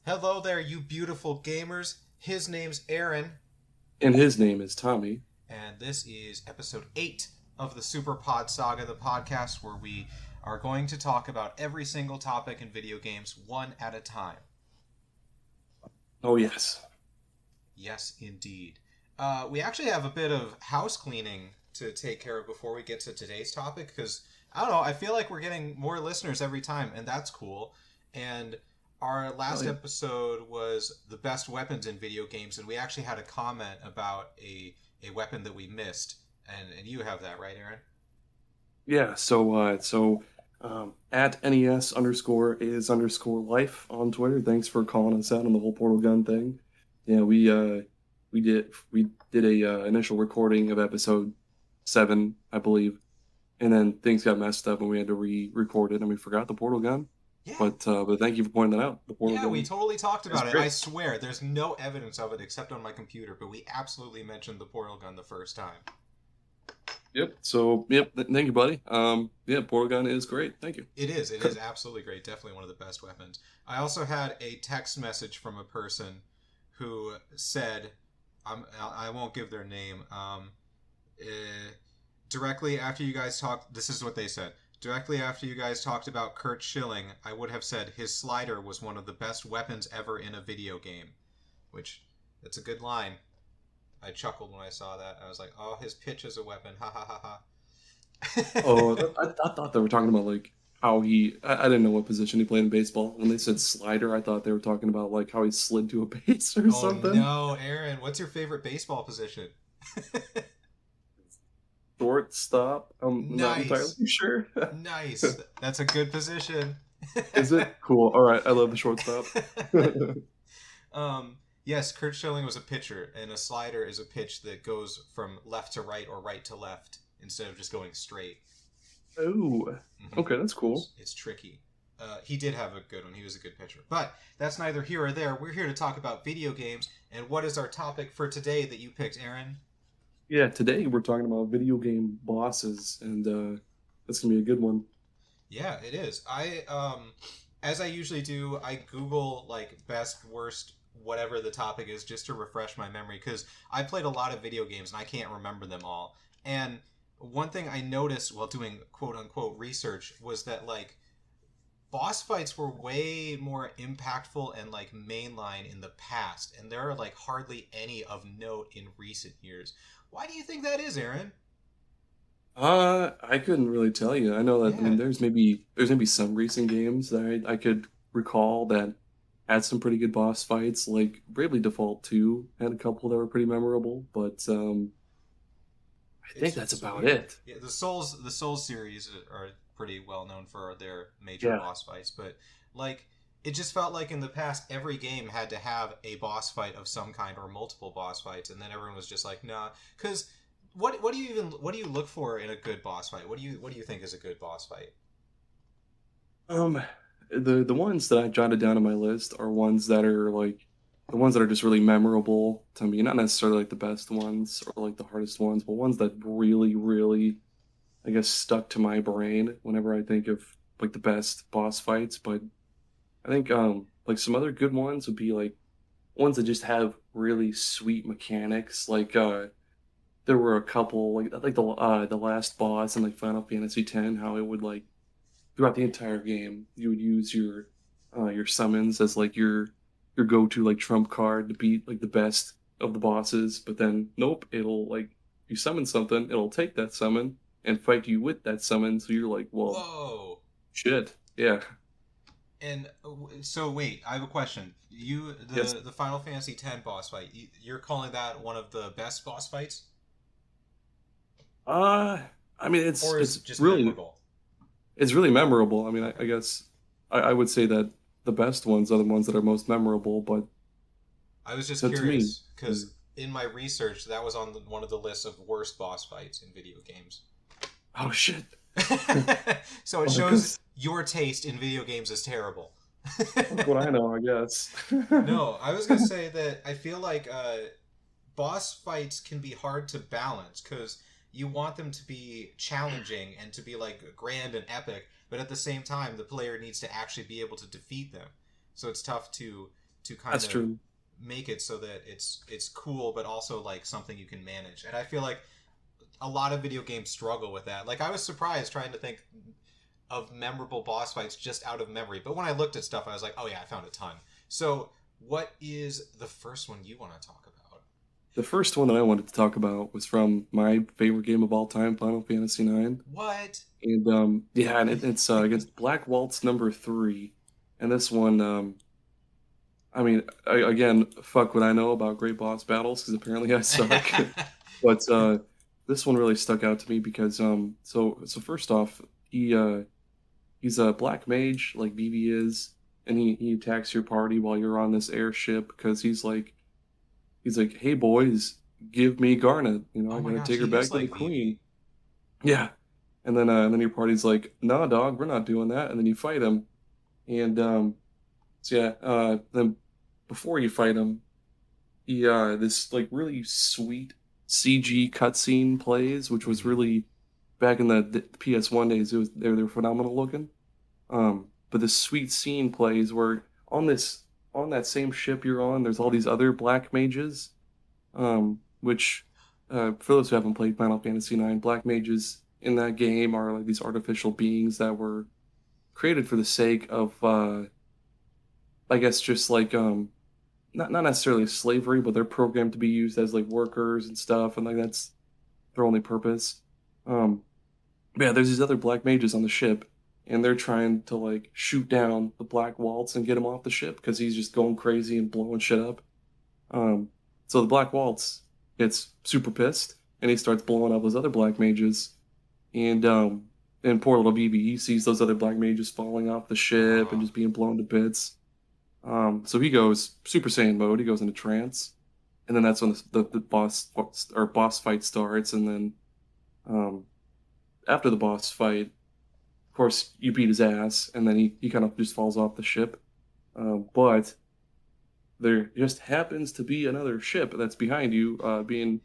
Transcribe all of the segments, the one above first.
Hello there, you beautiful gamers. His name's Aaron, And his name is Tommy. and this is episode 8 of the Super Pod Saga, the podcast where we are going to talk about every single topic in video games one at a time. Oh, yes. Yes, indeed. We actually have a bit of house cleaning to take care of before we get to today's topic because, I don't know, I feel like we're getting more listeners every time, and that's cool. And our Oh, last yeah. episode was the best weapons in video games, and we actually had a comment about a weapon that we missed. And you have that, right, Aaron? Yeah, at NES underscore is underscore life on Twitter. Thanks for calling us out on the whole portal gun thing. Yeah, we did a initial recording of episode 7, I believe, and then things got messed up and we had to re-record it and we forgot the portal gun. Yeah. But thank you for pointing that out. The portal Yeah, we gun totally talked is about it. I great. swear, there's no evidence of it except on my computer, but we absolutely mentioned the portal gun the first time. Yep. So yep, thank you, buddy. Yeah, portal gun is great. Thank you. It is absolutely great. Definitely one of the best weapons. I also had a text message from a person who said, I won't give their name. Eh, Directly after you guys talked, this is what they said. Directly after you guys talked about Kurt Schilling, I would have said his slider was one of the best weapons ever in a video game. Which, that's a good line. I chuckled when I saw that. I was like, oh, his pitch is a weapon. Ha ha ha Oh, ha. I thought they were talking about like how I didn't know what position he played in baseball. When they said slider, I thought they were talking about like how he slid to a base or Oh something. no, Aaron, what's your favorite baseball position? Shortstop. I'm not entirely Nice. sure. Nice. That's a good position. Is it cool? All right, I love the shortstop. Yes, Kurt Schilling was a pitcher, and a slider is a pitch that goes from left to right or right to left instead of just going straight. Oh, Hmm. okay, that's cool. It's tricky. He did have a good one. He was a good pitcher. But that's neither here or there. We're here to talk about video games. And what is our topic for today that you picked, Aaron? Yeah, today we're talking about video game bosses, and that's gonna be a good one. Yeah, it is. As I usually do, I Google like best, worst, whatever the topic is, just to refresh my memory because I played a lot of video games and I can't remember them all. And one thing I noticed while doing quote unquote research was that like boss fights were way more impactful and like mainline in the past, and there are like hardly any of note in recent years. Why do you think that is, Aaron? I couldn't really tell you. I know that, I Yeah. mean, there's maybe some recent games that I could recall that had some pretty good boss fights. Like Bravely Default 2 had a couple that were pretty memorable, but I think that's It's about weird. it. Yeah, the Souls series are pretty well known for their major Yeah. boss fights, but like it just felt like in the past every game had to have a boss fight of some kind or multiple boss fights, and then everyone was just like, nah. Because what do you look for in a good boss fight? What do you think is a good boss fight? Um, the ones that I jotted down on my list are ones that are like the ones that are just really memorable to me. Not necessarily like the best ones or like the hardest ones, but ones that really, really, I guess, stuck to my brain whenever I think of like the best boss fights. But I think like some other good ones would be like ones that just have really sweet mechanics. Like there were a couple like the last boss in like Final Fantasy X, how it would like throughout the entire game you would use your summons as like your go-to like trump card to beat like the best of the bosses. But then nope, it'll like you summon something, it'll take that summon and fight you with that summon. So you're like, well, Whoa! shit, yeah, And so wait, I have a question. You yes. the Final Fantasy X boss fight, you're calling that one of the best boss fights, Uh, I mean, or is it's it just really memorable? it's really memorable. I mean, I Okay. guess I would say that the best ones are the ones that are most memorable. But I was just so to me, curious because in my research, that was on one of the lists of worst boss fights in video games. oh shit, So it oh, shows because your taste in video games is terrible. look what I know, I guess. No, I was gonna say that I feel like boss fights can be hard to balance because you want them to be challenging and to be like grand and epic, but at the same time, the player needs to actually be able to defeat them. So it's tough to kind That's of true. make it so that it's cool, but also like something you can manage. And I feel like a lot of video games struggle with that. Like I was surprised trying to think of memorable boss fights just out of memory, but when I looked at stuff, I was like, oh yeah, I found a ton. So, what is the first one you want to talk about? The first one that I wanted to talk about was from my favorite game of all time, Final Fantasy IX. What? And yeah, and it's against Black Waltz number three. And this one, I mean, again, fuck what I know about great boss battles because apparently I suck. But this one really stuck out to me because so first off, he's a black mage like Vivi is, and he attacks your party while you're on this airship because he's like, hey boys, give me Garnet. You know, Oh I my gotta gosh, take he her back is to the like queen. Vivi. Yeah. And then your party's like, nah, dog, we're not doing that. And then you fight him. And so yeah, then before you fight him, he this like really sweet CG cutscene plays, which was Mm-hmm. really back in the PS1 days. They were phenomenal looking. But this sweet scene plays where on that same ship you're on, there's all these other black mages, which for those who haven't played Final Fantasy IX, black mages in that game are like these artificial beings that were created for the sake of I guess just like not necessarily slavery, but they're programmed to be used as like workers and stuff, and like that's their only purpose. Um, but yeah, there's these other black mages on the ship, and they're trying to like shoot down the Black Waltz and get him off the ship because he's just going crazy and blowing shit up. Um, so the Black Waltz gets super pissed, and he starts blowing up those other black mages, and poor little BB, he sees those other black mages falling off the ship and Oh. just being blown to bits. So he goes Super Saiyan mode. He goes into trance, and then that's when the boss fight starts. And then um, after the boss fight, of course, you beat his ass, and then he kind of just falls off the ship. But there just happens to be another ship that's behind you, being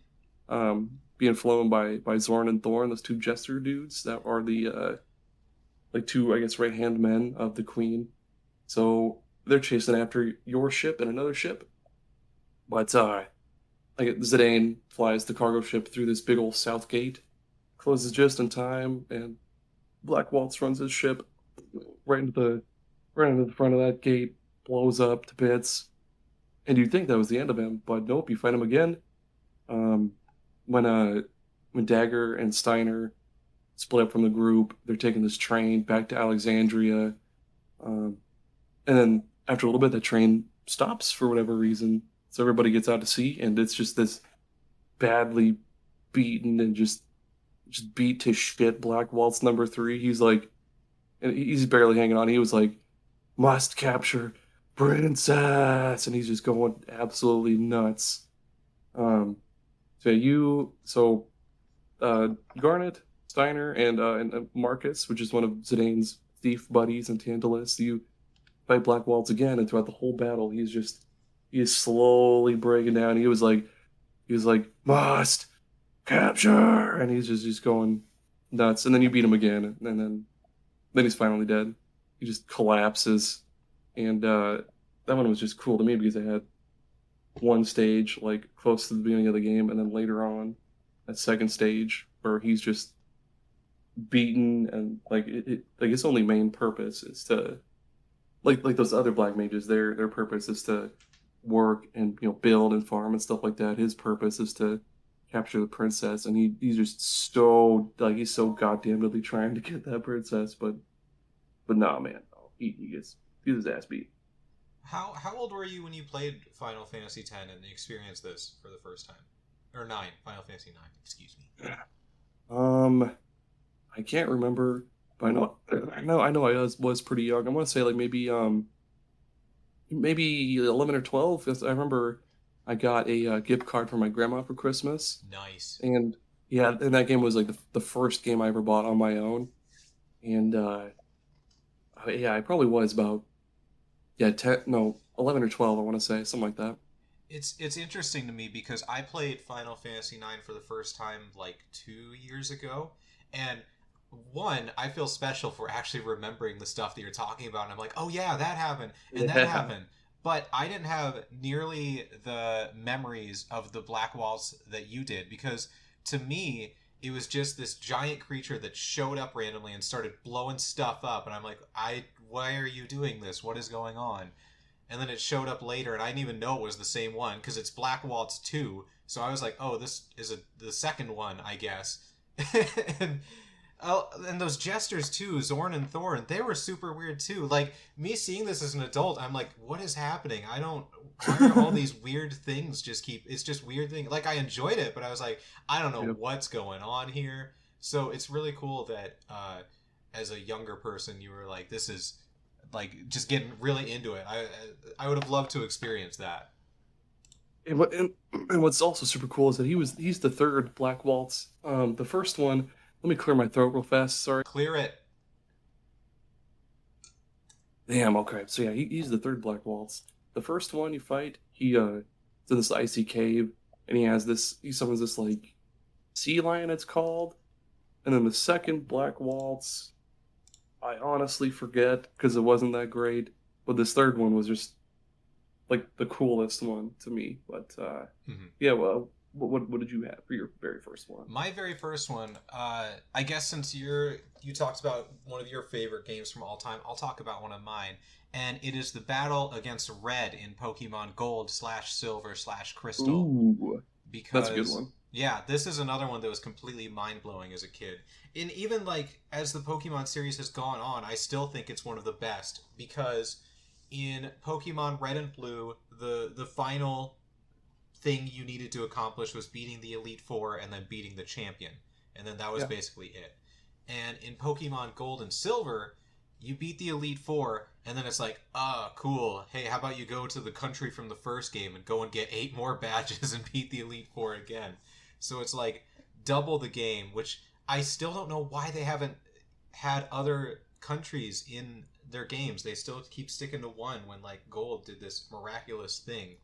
flown by Zorn and Thorn, those two jester dudes that are the like two, I guess, right hand men of the Queen. So they're chasing after your ship and another ship. But like Zidane flies the cargo ship through this big old south gate, closes just in time, and Black Waltz runs his ship right into the right into the front of that gate, blows up to bits. And you'd think that was the end of him, but nope, you fight him again. Um, when when Dagger and Steiner split up from the group, they're taking this train back to Alexandria. Um, and then after a little bit, the train stops for whatever reason. So everybody gets out to sea, and it's just this badly beaten and just beat to shit Black Waltz number three. He's like, and he's barely hanging on. He was like, must capture princess, and he's just going absolutely nuts. Um, so Garnet, Steiner, and Marcus, which is one of Zidane's thief buddies and Tantalus, you fight Black Waltz again, and throughout the whole battle, he is slowly breaking down. He was like must capture, and he's just going nuts. And then you beat him again, and then he's finally dead. He just collapses, and that one was just cool to me because they had one stage like close to the beginning of the game, and then later on, that second stage where he's just beaten and like his only main purpose is to like those other black mages. Their purpose is to work and build and farm and stuff like that. His purpose is to capture the princess, and he's just so like he's so goddamnedly trying to get that princess, but nah, man, no, he gets his ass beat. How old were you when you played Final Fantasy X and experienced this for the first time? Or nine, Final Fantasy IX, excuse me. Um, I can't remember, but I know was pretty young. I want to say like maybe 11 or 12. 'Cause I remember I got a gift card from my grandma for Christmas, Nice. and yeah, and that game was like the first game I ever bought on my own, and yeah, I probably was about yeah 10 no 11 or 12. I want to say something like that. It's interesting to me because I played Final Fantasy IX for the first time like 2 years ago, and one, I feel special for actually remembering the stuff that you're talking about, and I'm like, oh yeah, that happened and that Yeah. happened. but I didn't have nearly the memories of the Black Waltz that you did, because to me, it was just this giant creature that showed up randomly and started blowing stuff up, and I'm like, why are you doing this? What is going on? And then it showed up later, and I didn't even know it was the same one because it's Black Waltz 2. So I was like, oh, this is the second one, I guess. and and those jesters too, Zorn and Thorn, they were super weird too. Like me seeing this as an adult, I'm like, what is happening? I don't. Why are all these weird things just keep? It's just weird thing. Like I enjoyed it, but I was like, I don't know Yep. what's going on here. So it's really cool that as a younger person, you were like, this is like just getting really into it. I would have loved to experience that. And what's also super cool is that he's the third Black Waltz. The first one. Let me clear my throat real fast. Sorry. Clear it. Damn. Okay. So yeah, he's the third Black Waltz. The first one you fight, he's in this icy cave, and he summons this like sea lion. It's called. And then the second Black Waltz, I honestly forget because it wasn't that great. But this third one was just like the coolest one to me. But yeah, well, what did you have for your very first one? My very first one, I guess since you talked about one of your favorite games from all time, I'll talk about one of mine, and it is the battle against Red in Pokemon Gold/Silver/Crystal. Ooh, Because that's a good one. yeah, this is another one that was completely mind blowing as a kid. And even like as the Pokemon series has gone on, I still think it's one of the best because in Pokemon Red and Blue, the final thing you needed to accomplish was beating the Elite Four and then beating the champion. And then that was Yeah. basically it. And in Pokemon Gold and Silver, you beat the Elite Four, and then it's like, cool. Hey, how about you go to the country from the first game and go and get 8 more badges and beat the Elite Four again? So it's like double the game, which I still don't know why they haven't had other countries in their games. They still keep sticking to one when like Gold did this miraculous thing.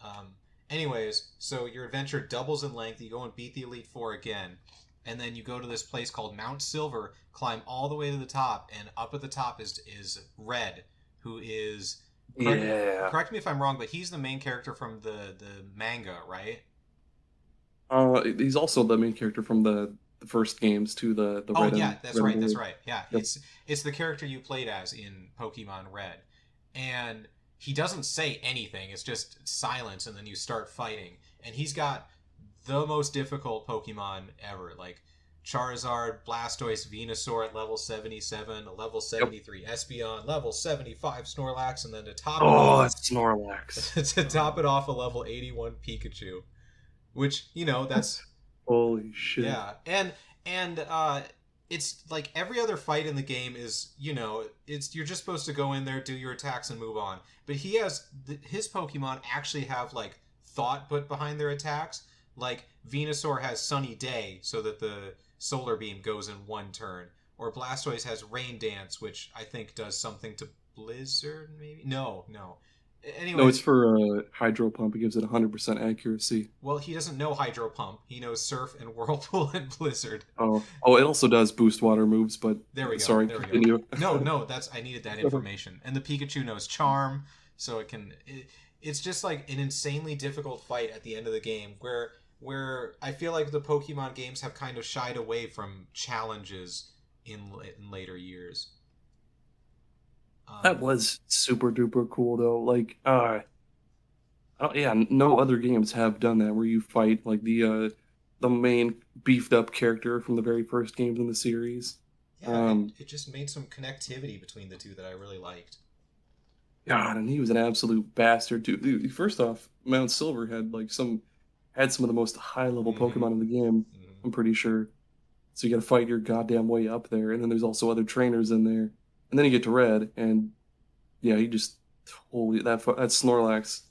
Um, Anyways, so your adventure doubles in length. You go and beat the Elite Four again, and then you go to this place called Mount Silver, climb all the way to the top, and up at the top is Red, who is Yeah. correct me if I'm wrong, but he's the main character from the manga, right? He's also the main character from the first games too. The Oh red yeah, and that's red and right, that's blue. right. Yeah, Yep. it's the character you played as in Pokemon Red, and he doesn't say anything. It's just silence, and then you start fighting. And he's got the most difficult Pokemon ever, like Charizard, Blastoise, Venusaur at level 77, a level Yep. 73 Espeon, level 75 Snorlax, and then to top it Oh, off, it's Snorlax. to top it off, a level 81 Pikachu, which that's Holy shit. yeah, and it's like every other fight in the game is it's you're just supposed to go in there, do your attacks, and move on. But he has his Pokemon actually have like thought put behind their attacks. Like Venusaur has Sunny Day, so that the Solar Beam goes in one turn, or Blastoise has Rain Dance, which I think does something to Blizzard. Maybe no. No, it's Anyways, for Hydro Pump. It gives it 100% accuracy. well, he doesn't know Hydro Pump. He knows Surf and Whirlpool and Blizzard. Oh, it also does boost water moves, but There we go. sorry, There we go. continue. No, that's I needed that information. And the Pikachu knows Charm, so it's just like an insanely difficult fight at the end of the game where I feel like the Pokemon games have kind of shied away from challenges in later years. That was super duper cool though. Like, yeah, no other games have done that where you fight like the main beefed up character from the very first games in the series. Yeah, it just made some connectivity between the two that I really liked. God, and he was an absolute bastard too. First off, Mount Silver had some of the most high level Mm-hmm. Pokemon in the game. Mm-hmm. I'm pretty sure. So you got to fight your goddamn way up there, and then there's also other trainers in there, and then you get to Red, and yeah, he just holy that Snorlax.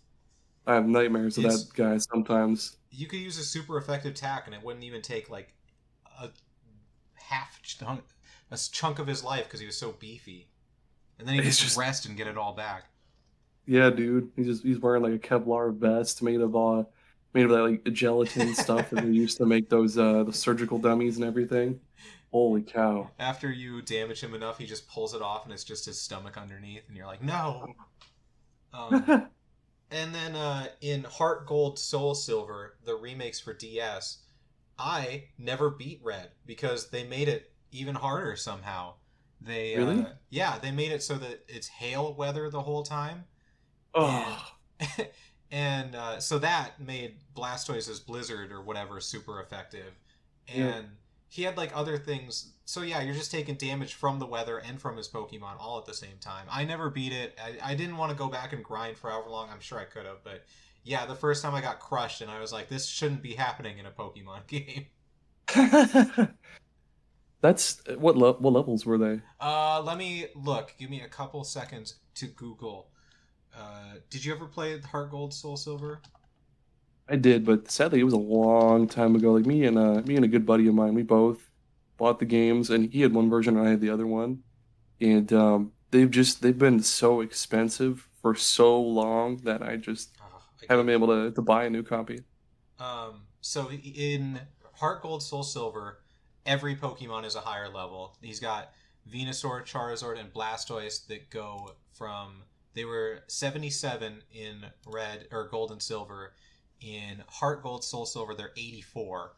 I have nightmares of It's that guy sometimes. you could use a super effective attack, and it wouldn't even take like a a chunk of his life because he was so beefy, and then he It's just just rest and get it all back. yeah, dude. He's wearing like a Kevlar vest made of that like gelatin stuff that they used to make those the surgical dummies and everything. Holy cow. After you damage him enough, he just pulls it off, and it's just his stomach underneath, and you're like, no. Um, and then in Heart Gold, Soul Silver, the remakes for DS, I never beat Red because they made it even harder somehow. Really? Yeah, they made it so that it's hail weather the whole time, and Oh, so that made Blastoise's Blizzard or whatever super effective, yeah. and he had like other things. So yeah, you're just taking damage from the weather and from his Pokemon all at the same time. I never beat it. I didn't want to go back and grind for however long. I'm sure I could have, but yeah, the first time I got crushed, and I was like, this shouldn't be happening in a Pokemon game. That's what levels were they? Let me look. Give me a couple seconds to Google. Did you ever play Heart Gold Soul Silver? I did, but sadly it was a long time ago. Like me and a good buddy of mine, we both bought the games, and he had one version and I had the other one. And they've been so expensive for so long that I just Oh, I haven't can't. been able to buy a new copy. So in Heart Gold Soul Silver, every Pokemon is a higher level. He's got Venusaur, Charizard, and Blastoise that go from they were 77 in Red or Gold and Silver. In Heart Gold Soul Silver, they're 84.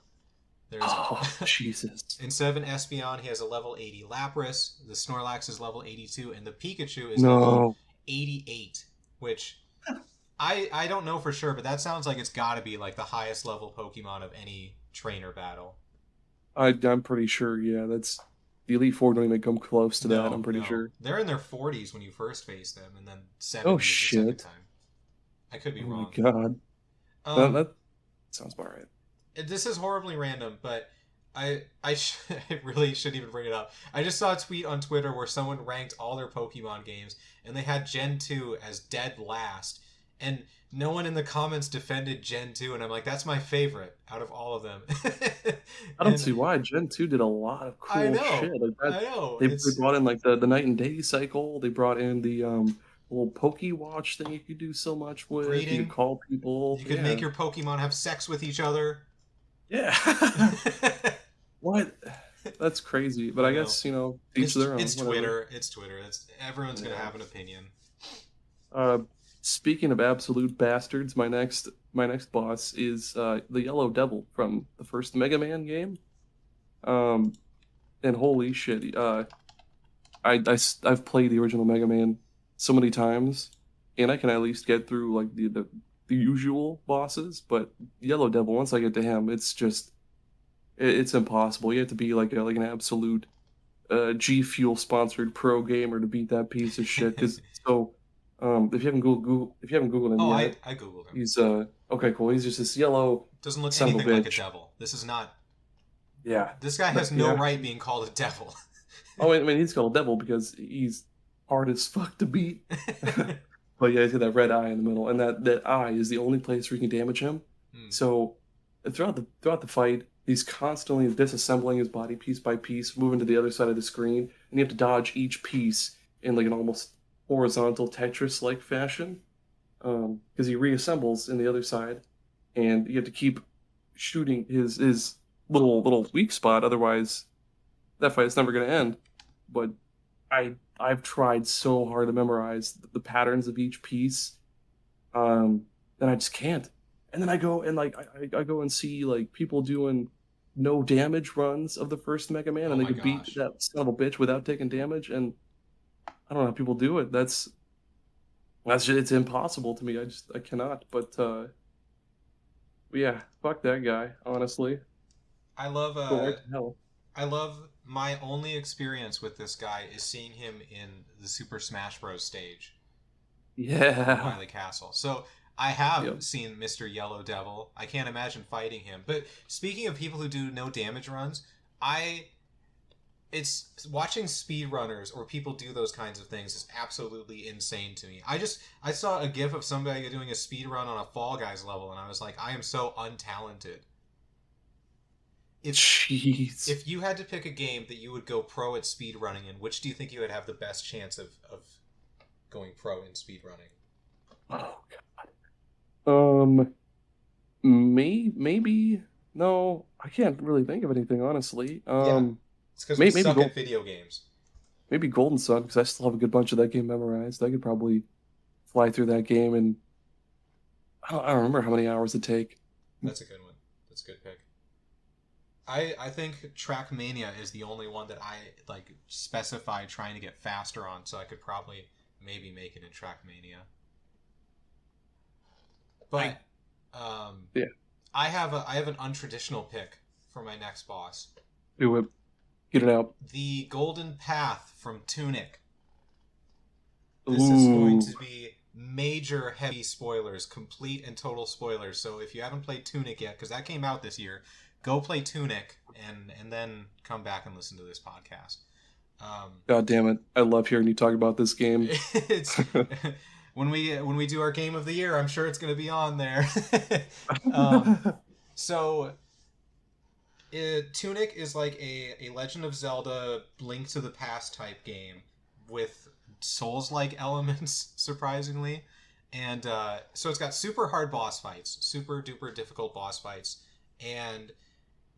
There's Oh, Jesus. instead of an Espeon, he has a level 80 Lapras. The Snorlax is level 82, and the Pikachu is level No. 88, which I don't know for sure, but that sounds like it's got to be like the highest level Pokemon of any trainer battle. I'm pretty sure, yeah, that's the Elite Four don't even come close to that, No, I'm pretty no, sure. they're in their 40s when you first face them, and then Oh 70s the second shit. time. I could be Oh my wrong. God. Um, That sounds about right. this is horribly random, but I really shouldn't even bring it up. I just saw a tweet on Twitter where someone ranked all their Pokemon games, and they had Gen 2 as dead last, and no one in the comments defended Gen 2, and I'm like, that's my favorite out of all of them. I don't And see why. Gen 2 did a lot of I cool shit. know, Like that I know, they it's brought in like the night and day cycle. They brought in the little Poke Watch thing you could do so much with. You could breeding. call people. You could make Yeah. your Pokemon have sex with each other. Yeah. What? That's crazy. But I I know. guess, each their own, It's whatever. Twitter. It's Twitter. It's everyone's gonna Yeah. have an opinion. Uh Speaking of absolute bastards, my next boss is the Yellow Devil from the first Mega Man game. Um and holy shit, I've played the original Mega Man so many times, and I can at least get through like the usual bosses. But Yellow Devil, once I get to him, it's just it's impossible. You have to be like an absolute G Fuel sponsored pro gamer to beat that piece of shit. Because if you haven't if you haven't Googled him Oh, yet, I googled him. he's okay, cool. He's just this yellow Doesn't look son of a anything like a bitch. devil. This is not. Yeah, This guy has no yeah. right being called a devil. Oh, I mean, he's called Devil because he's hard as fuck to beat. But yeah, he's got that red eye in the middle, and that eye is the only place where you can damage him. Hmm. So throughout the fight, he's constantly disassembling his body piece by piece, moving to the other side of the screen, and you have to dodge each piece in like an almost horizontal Tetris-like fashion, because he reassembles in the other side, and you have to keep shooting his little weak spot, otherwise that fight is never going to end. But I've tried so hard to memorize the patterns of each piece, and I just can't. And then I go and like I go and see like people doing no damage runs of the first Mega Man, Oh and they my could beat gosh. that son of a bitch without taking damage. And I don't know how people do it. That's just, it's impossible to me. I cannot. But yeah, fuck that guy. Honestly, I love go right to hell. I love my only experience with this guy is seeing him in the Super Smash Bros. Stage from Yeah. Wily Castle. So I have Yep. seen Mr. Yellow Devil. I can't imagine fighting him. But speaking of people who do no damage runs, I it's watching speedrunners or people do those kinds of things is absolutely insane to me. I saw a gif of somebody doing a speed run on a Fall Guys level, and I was like, I am so untalented. If Jeez. if you had to pick a game that you would go pro at speed running in, which do you think you would have the best chance of going pro in speed running? Oh God. Maybe no, I can't really think of anything honestly. Yeah, it's because we Maybe suck at video games. Golden Sun because I still have a good bunch of that game memorized. I could probably fly through that game, and I don't remember how many hours it take. That's a good one. That's a good pick. I think Trackmania is the only one that I like specified trying to get faster on, so I could probably maybe make it in Trackmania. But Yeah, I have an untraditional pick for my next boss. do it. Get it out. The Golden Path from Tunic. This is going Ooh, to be major heavy spoilers, complete and total spoilers. So if you haven't played Tunic yet, because that came out this year, go play Tunic and then come back and listen to this podcast. God damn it! I love hearing you talk about this game. It's when we do our game of the year, I'm sure it's going to be on there. um, so Tunic is like a Legend of Zelda Link to the Past type game with Souls-like elements, surprisingly. And so it's got super hard boss fights, super duper difficult boss fights. And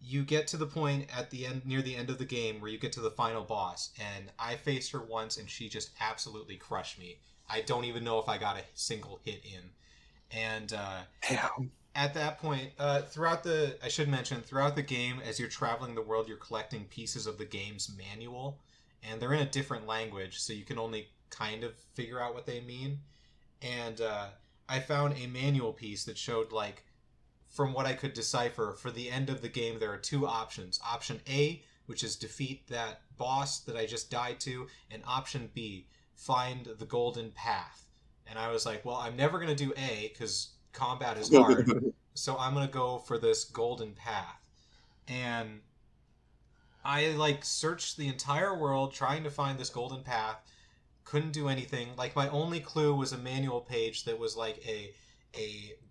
you get to the point at the end, near the end of the game, where you get to the final boss. And I faced her once, and she just absolutely crushed me. I don't even know if I got a single hit in. And Damn. at that point, I should mention, throughout the game, as you're traveling the world, you're collecting pieces of the game's manual, and they're in a different language, so you can only kind of figure out what they mean. And I found a manual piece that showed, like, from what I could decipher, for the end of the game, there are two options. Option A, which is defeat that boss that I just died to, and option B, find the golden path. And I was like, well, I'm never going to do A, because combat is hard, so I'm going to go for this golden path. And I, like, searched the entire world trying to find this golden path, couldn't do anything. Like, my only clue was a manual page that was like a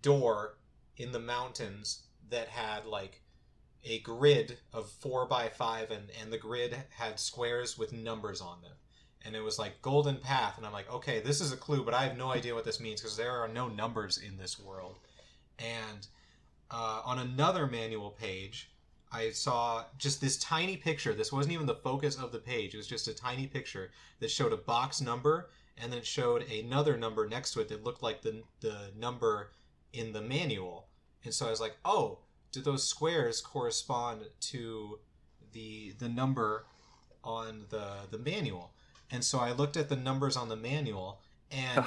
door in the mountains that had like a grid of 4x5, and the grid had squares with numbers on them, and it was like golden path, and I'm like, okay, this is a clue, but I have no idea what this means because there are no numbers in this world. And on another manual page, I saw just this tiny picture. This wasn't even the focus of the page. It was just a tiny picture that showed a box number, and then showed another number next to it that looked like the number in the manual. And so I was like, oh, do those squares correspond to the number on the manual? And so I looked at the numbers on the manual, and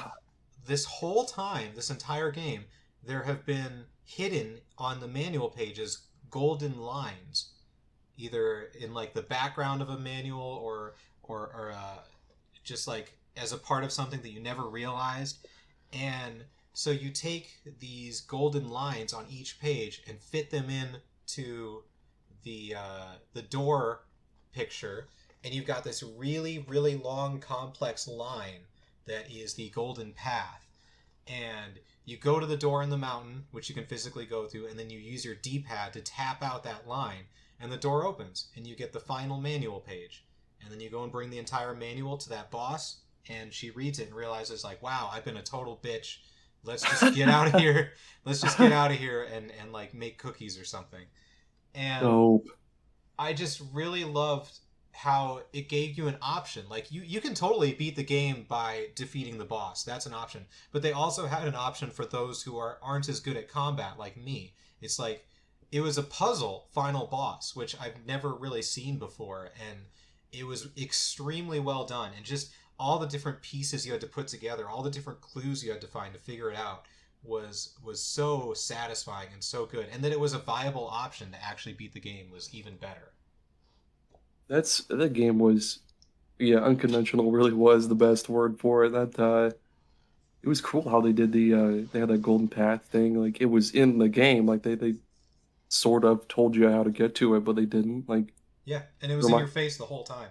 this whole time, this entire game, there have been hidden on the manual pages golden lines, either in like the background of a manual, or just like as a part of something that you never realized. And so you take these golden lines on each page and fit them in to the door picture, and you've got this really, really long, complex line that is the golden path. And you go to the door in the mountain, which you can physically go through, and then you use your D-pad to tap out that line, and the door opens, and you get the final manual page. And then you go and bring the entire manual to that boss, and she reads it and realizes, like, wow, I've been a total bitch. Let's just get out of here. Let's just get out of here and like make cookies or something. And Dope. I just really loved how it gave you an option. Like, you can totally beat the game by defeating the boss. That's an option. But they also had an option for those who aren't as good at combat like me. It's like, it was a puzzle final boss, which I've never really seen before, and it was extremely well done. And just all the different pieces you had to put together, all the different clues you had to find to figure it out, was so satisfying and so good. And that it was a viable option to actually beat the game was even better. That game was, yeah, unconventional really was the best word for it. That it was cool how they did they had that golden path thing. Like it was in the game. Like they sort of told you how to get to it, but they didn't. Like Yeah, and it was in your face the whole time.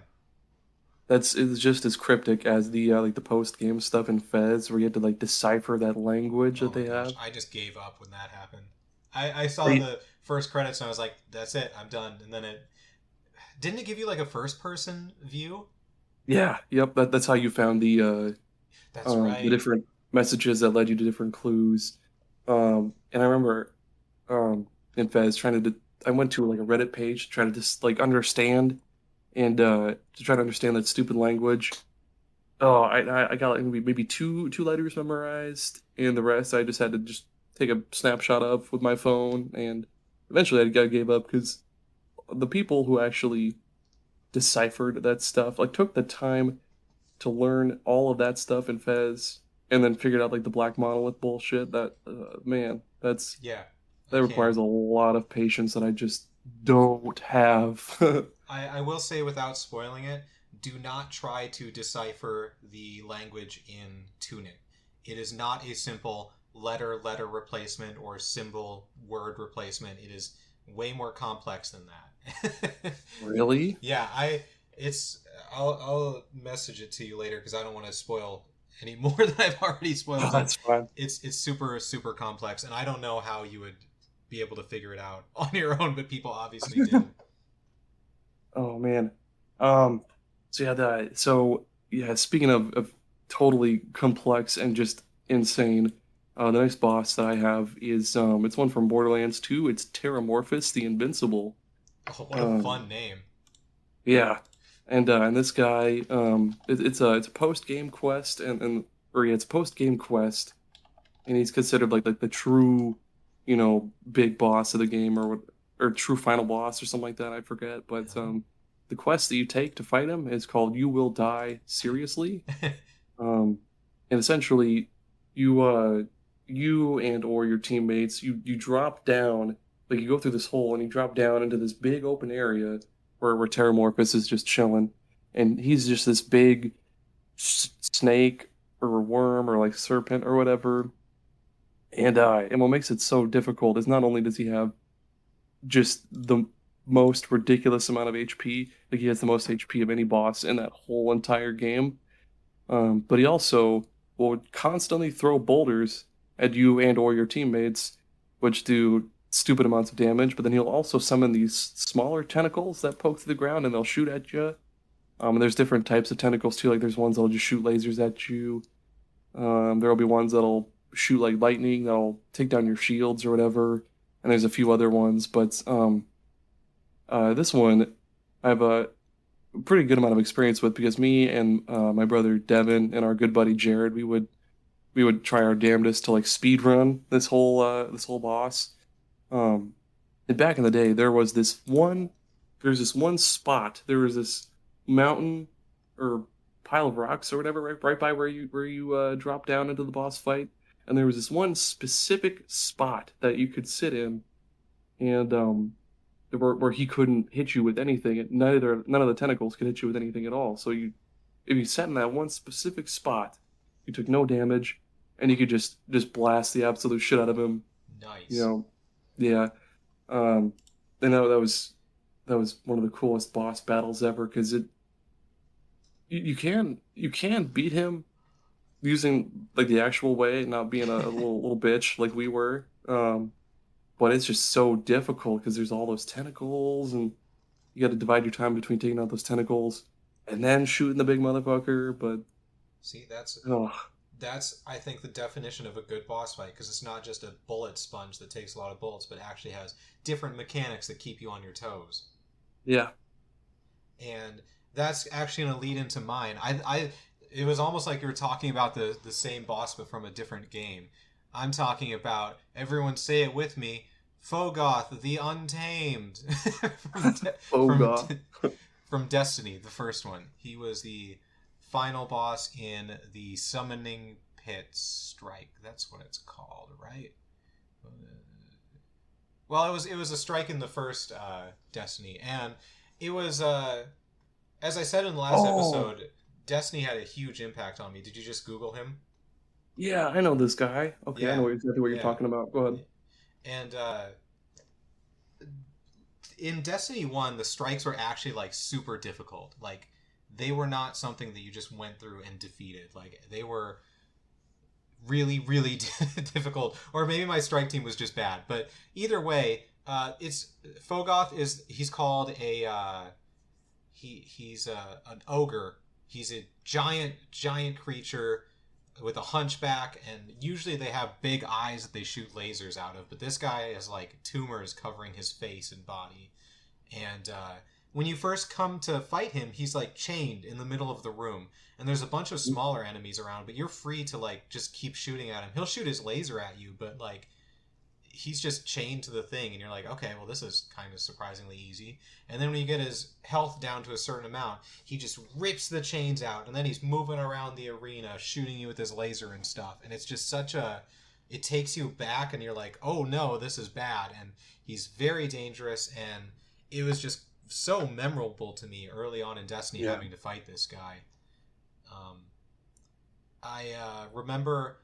it's just as cryptic as the like the post game stuff in Fez, where you had to like decipher that language Oh that my they gosh, have. I just gave up when that happened. I saw They, the first credits and I was like, that's it, I'm done. And then it didn't it give you like a first person view? yeah, yep. That's how you found That's the right. different messages that led you to different clues. And I remember in Fez trying to I went to like a Reddit page to try to just like understand and to try to understand that stupid language. Oh, I got like maybe two letters memorized, and the rest I just had to just take a snapshot of with my phone, and eventually I gave up because the people who actually deciphered that stuff like took the time to learn all of that stuff in Fez, and then figured out like the black monolith bullshit. That man, Yeah, I that can't. requires a lot of patience that I just don't have. I will say without spoiling it, do not try to decipher the language in Tunic. It is not a simple letter replacement or symbol word replacement. It is way more complex than that. Really? Yeah, I it's I'll message it to you later because I don't want to spoil any more than I've already spoiled, Oh, but that's fine. it's super complex and I don't know how you would be able to figure it out on your own, but people obviously did. Oh man. Um, so yeah, speaking of totally complex and just insane, the next boss that I have is it's one from Borderlands 2. It's Terramorphous the Invincible. Oh, what a Um, fun name. yeah. And this guy, it's a post game quest and or yeah, it's a post game quest, and he's considered like the true, big boss of the game or true final boss or something like that. I forget, but the quest that you take to fight him is called "You Will Die Seriously," um, and essentially you and or your teammates you drop down like you go through this hole and you drop down into this big open area where Terramorphous is just chilling, and he's just this big snake or worm or like serpent or whatever. And what makes it so difficult is not only does he have just the most ridiculous amount of HP, like he has the most HP of any boss in that whole entire game, but he also will constantly throw boulders at you and or your teammates, which do stupid amounts of damage. But then he'll also summon these smaller tentacles that poke through the ground and they'll shoot at you. And there's different types of tentacles too. Like there's ones that'll just shoot lasers at you. There'll be ones that'll shoot like lightning, that'll take down your shields or whatever. And there's a few other ones, but this one I have a pretty good amount of experience with because me and my brother Devin and our good buddy Jared, we would try our damnedest to like speed run this whole boss. Um, and back in the day, there's this one spot, there was this mountain or pile of rocks or whatever right by where you drop down into the boss fight, and there was this one specific spot that you could sit in, and where he couldn't hit you with anything. None of the tentacles could hit you with anything at all. So if you sat in that one specific spot, you took no damage, and you could just blast the absolute shit out of him. You Nice. know, yeah. Um, and that was one of the coolest boss battles ever because you can beat him using like the actual way, not being a little bitch like we were. But it's just so difficult because there's all those tentacles, and you got to divide your time between taking out those tentacles and then shooting the big motherfucker. But See, that's oh that's I think the definition of a good boss fight because it's not just a bullet sponge that takes a lot of bullets, but actually has different mechanics that keep you on your toes. yeah, And that's actually going to lead into mine. It was almost like you were talking about the same boss but from a different game. I'm talking about everyone say it with me, Fogoth the Untamed from oh god, from Destiny, the first one. He was the final boss in the Summoning Pit Strike. That's what it's called, right? Well, it was a strike in the first Destiny, and it was as I said in the last oh episode, Destiny had a huge impact on me. Did you just Google him? yeah, I know this guy. Okay, I Yeah, know exactly what you're yeah. talking about. Go ahead. And in Destiny 1, the strikes were actually like super difficult. Like they were not something that you just went through and defeated. Like they were really difficult. Or maybe my strike team was just bad. But either way, it's Fogoth is he's called a he's an ogre. He's a giant creature with a hunchback, and usually they have big eyes that they shoot lasers out of. But this guy has like tumors covering his face and body, and when you first come to fight him, he's like chained in the middle of the room, and there's a bunch of smaller enemies around, but you're free to like just keep shooting at him. He'll shoot his laser at you, but like he's just chained to the thing, and you're like, okay, well, this is kind of surprisingly easy. And then when you get his health down to a certain amount, he just rips the chains out, and then he's moving around the arena, shooting you with his laser and stuff. And it's just such a, it takes you back, and you're like, oh no, this is bad. And he's very dangerous, and it was just so memorable to me early on in Destiny having to fight this guy. I remember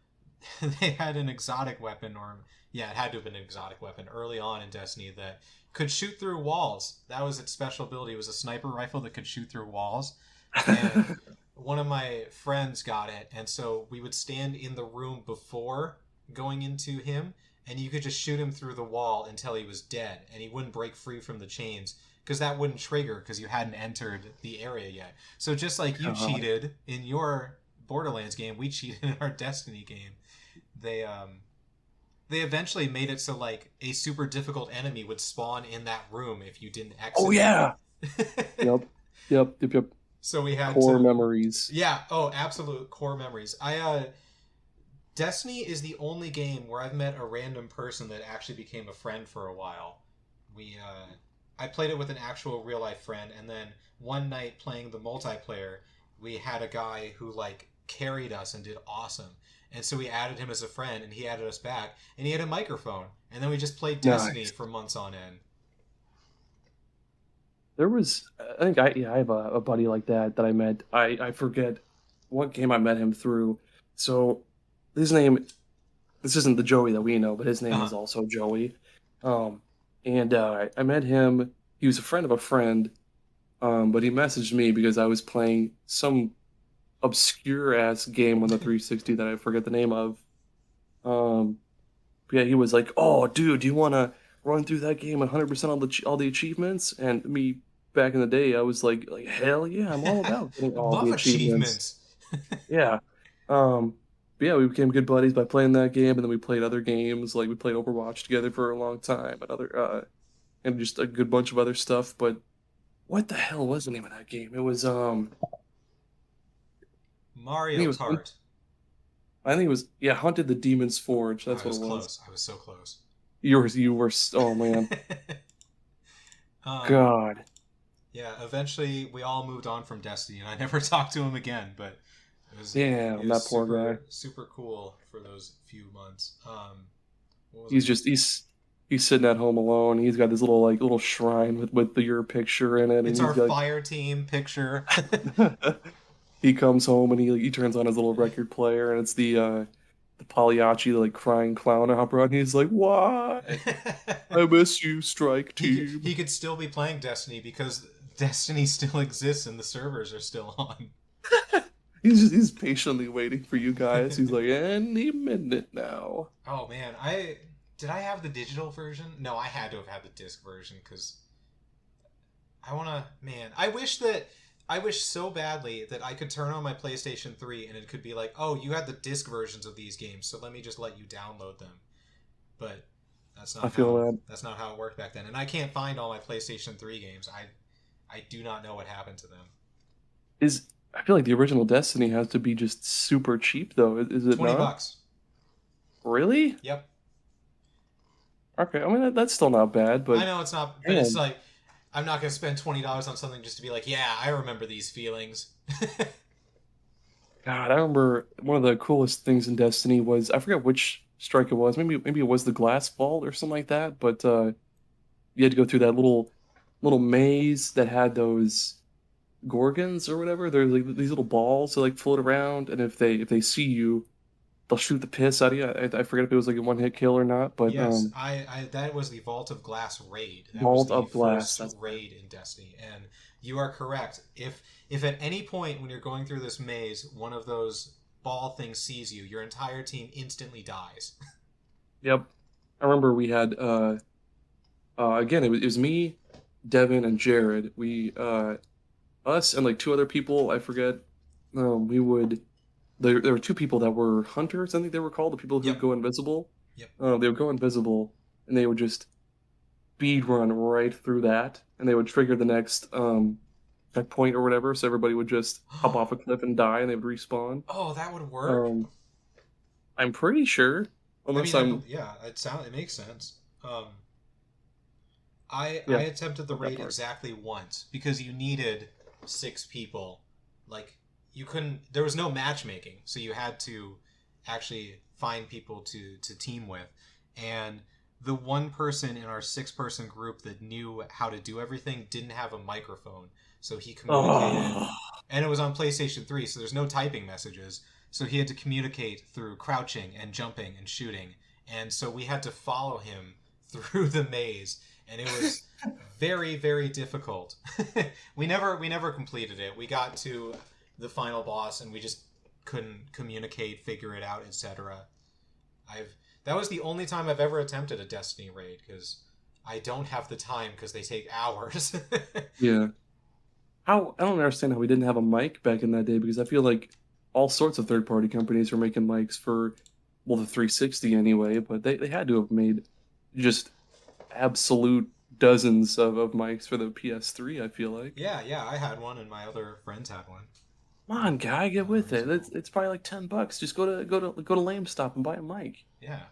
they had an exotic weapon, or yeah, it had to have been an exotic weapon early on in Destiny that could shoot through walls. That was its special ability. It was a sniper rifle that could shoot through walls. And one of my friends got it, and so we would stand in the room before going into him, and you could just shoot him through the wall until he was dead, and he wouldn't break free from the chains, because that wouldn't trigger because you hadn't entered the area yet. So just like you cheated in your Borderlands game, we cheated in our Destiny game. They eventually made it so like a super difficult enemy would spawn in that room if you didn't exit. Oh yeah. Yep. So we had core memories. Yeah. Oh, absolute core memories. Destiny is the only game where I've met a random person that actually became a friend for a while. I played it with an actual real life friend, and then one night playing the multiplayer, we had a guy who like carried us and did awesome. And so we added him as a friend, and he added us back, and he had a microphone, and then we just played Destiny for months on end. There was, I think I have a buddy like that I met. I forget what game I met him through. So his name, this isn't the Joey that we know, but his name is also Joey. And I met him. He was a friend of a friend, but he messaged me because I was playing some obscure ass game on the 360 that I forget the name of. Yeah, he was like, "Oh, dude, do you want to run through that game 100% all the achievements?" And me back in the day, I was like hell yeah, I'm all about getting all the achievements. Yeah. Yeah, we became good buddies by playing that game, and then we played other games, like we played Overwatch together for a long time, and and just a good bunch of other stuff. But what the hell was the name of that game? It was Mario Kart. I think it was Hunted the Demon's Forge. That's what it was. Close. I was so close. You were. Oh man. God. Yeah. Eventually, we all moved on from Destiny, and I never talked to him again. But it was that poor guy. Super cool for those few months. He's sitting at home alone. He's got this little shrine with your picture in it. It's our fire team picture. He comes home and he turns on his little record player, and it's the Pagliacci, the like crying clown opera, and he's like, "Why? I miss you, Strike Team." He could still be playing Destiny because Destiny still exists and the servers are still on. He's patiently waiting for you guys. He's like, any minute now. Oh man, did I have the digital version? No, I had to have had the disc version because I wish so badly that I could turn on my PlayStation 3 and it could be like, oh, you had the disc versions of these games, so let me just let you download them. But that's not that's not how it worked back then. And I can't find all my PlayStation 3 games. I do not know what happened to them. I feel like the original Destiny has to be just super cheap though. Is it $20? Really? Yep. Okay, I mean that's still not bad, but I know it's not, but it's like I'm not going to spend $20 on something just to be like, yeah, I remember these feelings. God, I remember one of the coolest things in Destiny was, I forget which strike it was. Maybe it was the glass vault or something like that. But you had to go through that little maze that had those gorgons or whatever. They're like these little balls that like float around, and if they see you, they'll shoot the piss out of you. I forget if it was like a one-hit kill or not, but yes, that was the Vault of Glass raid. That Vault was of Glass first raid in Destiny, and you are correct. If at any point when you're going through this maze, one of those ball things sees you, your entire team instantly dies. Yep, I remember we had again it was me, Devin, and Jared. We us and like two other people. I forget. We would. There were two people that were hunters, I think they were called, the people who would go invisible. Yep. They would go invisible, and they would just speed run right through that, and they would trigger the next checkpoint or whatever, so everybody would just hop off a cliff and die, and they would respawn. Oh, that would work. Um, I'm pretty sure, I unless mean, I'm yeah, it makes sense. I yeah, attempted the that raid part. exactly once because you needed 6 people. Like you couldn't. There was no matchmaking, so you had to actually find people to team with. And the one person in our 6-person group that knew how to do everything didn't have a microphone, so he communicated. Oh, And it was on PlayStation 3, so there's no typing messages. So he had to communicate through crouching and jumping and shooting. And so we had to follow him through the maze, and it was very very difficult. We never completed it. We got to the final boss and we just couldn't communicate, figure it out, etc. I've That was the only time I've ever attempted a Destiny raid because I don't have the time because they take hours. yeah. How I don't understand how we didn't have a mic back in that day because I feel like all sorts of third-party companies were making mics for, well, the 360 anyway, but they had to have made just absolute dozens of mics for the PS3, I feel like. Yeah, yeah, I had one and my other friends had one. Come on, guy, get with Rings it. are cool. It's probably like $10. Just go to LameStop and buy a mic. Yeah.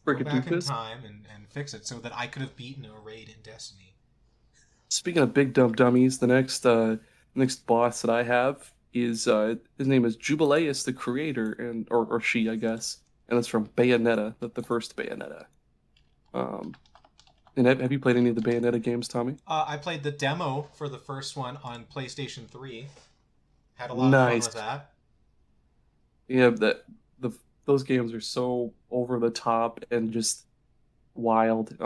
Go Freaking back in doofus. time and fix it so that I could have beaten a raid in Destiny. Speaking of big dumb dummies, the next boss that I have is his name is Jubileus the Creator, and or she, I guess, and it's from Bayonetta, the first Bayonetta. Um, and have you played any of the Bayonetta games, Tommy? I played the demo for the first one on PlayStation 3. Had a lot of fun with Nice. that. Yeah, the those games are so over the top and just wild.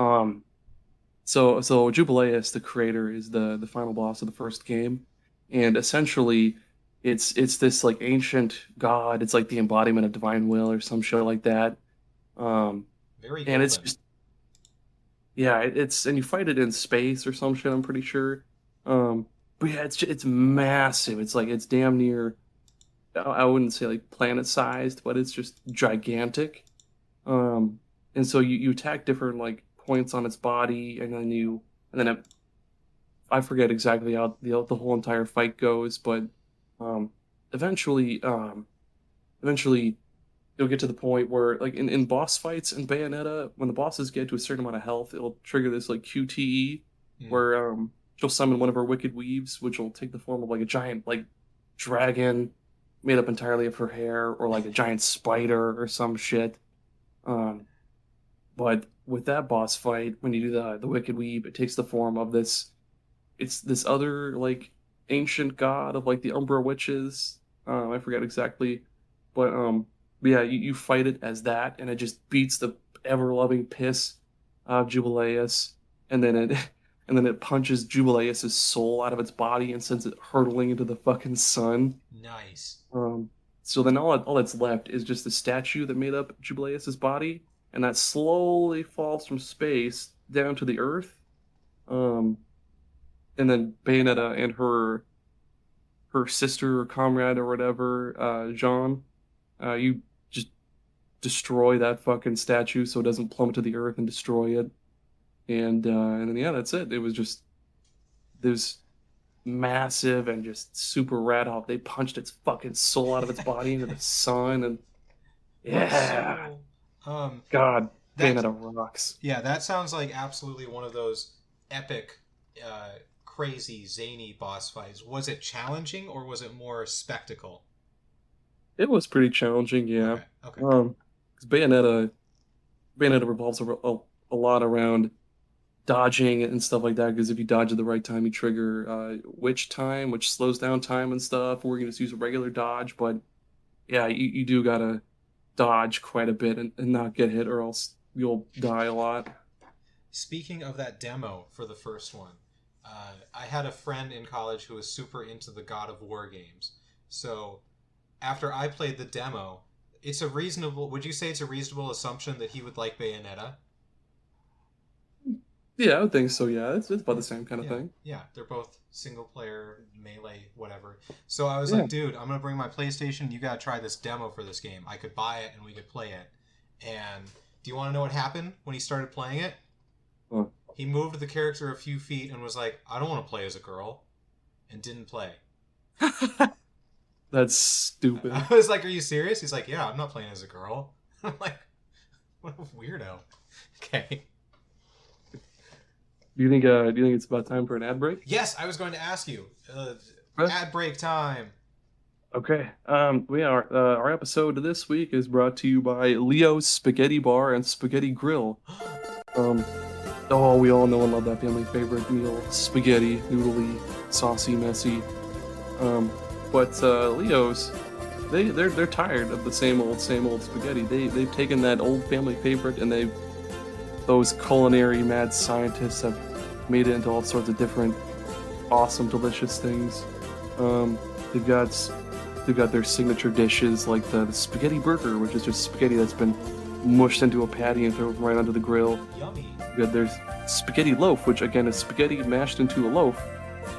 So Jubileus, the creator, is the final boss of the first game, and essentially, it's this like ancient god. It's like the embodiment of divine will or some shit like that. Um, Very and it's golden. just yeah, it's and you fight it in space or some shit. I'm pretty sure. But yeah, it's massive. It's like it's damn near. I wouldn't say like planet sized, but it's just gigantic. Um, and so you attack different like points on its body, and then I forget exactly how the whole entire fight goes, but um, eventually, eventually you'll get to the point where like in boss fights in Bayonetta, when the bosses get to a certain amount of health, it'll trigger this like QTE Mm. where she'll summon one of her wicked weaves, which will take the form of like a giant like dragon made up entirely of her hair, or like a giant spider or some shit. Um, but with that boss fight, when you do the Wicked Weave, it takes the form of this. It's this other like ancient god of like the Umbra witches. I forget exactly, but yeah, you fight it as that, and it just beats the ever loving piss out of Jubileus, and then it and then it punches Jubileus's soul out of its body and sends it hurtling into the fucking sun. Nice. Um, so then all that's left is just the statue that made up Jubileus's body, and that slowly falls from space down to the earth. Um, and then Bayonetta and her sister or comrade or whatever, Jean, you just destroy that fucking statue so it doesn't plummet to the earth and destroy it. And then yeah, that's it. It was just this massive and just super rad how they punched its fucking soul out of its body into the sun, and yeah, So, um, God, that Bayonetta rocks. yeah, that sounds like absolutely one of those epic, crazy, zany boss fights. Was it challenging or was it more spectacle? It was pretty challenging, yeah. Okay, okay. 'Cause Bayonetta revolves a lot around dodging and stuff like that. Because if you dodge at the right time, you trigger witch time, which slows down time and stuff. Or you can just use a regular dodge, but yeah, you do gotta dodge quite a bit and not get hit, or else you'll die a lot. Speaking of that demo for the first one, I had a friend in college who was super into the God of War games. So after I played the demo, it's a reasonable. Would you say it's a reasonable assumption that he would like Bayonetta? Yeah, I would think so. Yeah, it's about the same kind of Yeah, thing. yeah. They're both single player, melee, whatever. So I was Yeah. like, dude, I'm gonna bring my PlayStation. You gotta try this demo for this game. I could buy it and we could play it. And do you want to know what happened when he started playing it? Huh. He moved the character a few feet and was like, I don't want to play as a girl, and didn't play. That's stupid. I was like, are you serious? He's like, yeah, I'm not playing as a girl. I'm like, what a weirdo. Okay. Do you think it's about time for an ad break? Yes, I was going to ask you. Ad break time. Okay. Our episode this week is brought to you by Leo's Spaghetti Bar and Spaghetti Grill. We all know and love that family favorite meal: spaghetti, noodly, saucy, messy. But Leo's, they're tired of the same old spaghetti. They've taken that old family favorite and those culinary mad scientists have made it into all sorts of different awesome, delicious things. They've got their signature dishes like the spaghetti burger, which is just spaghetti that's been mushed into a patty and thrown right onto the grill. Yummy. You've got their spaghetti loaf, which again is spaghetti mashed into a loaf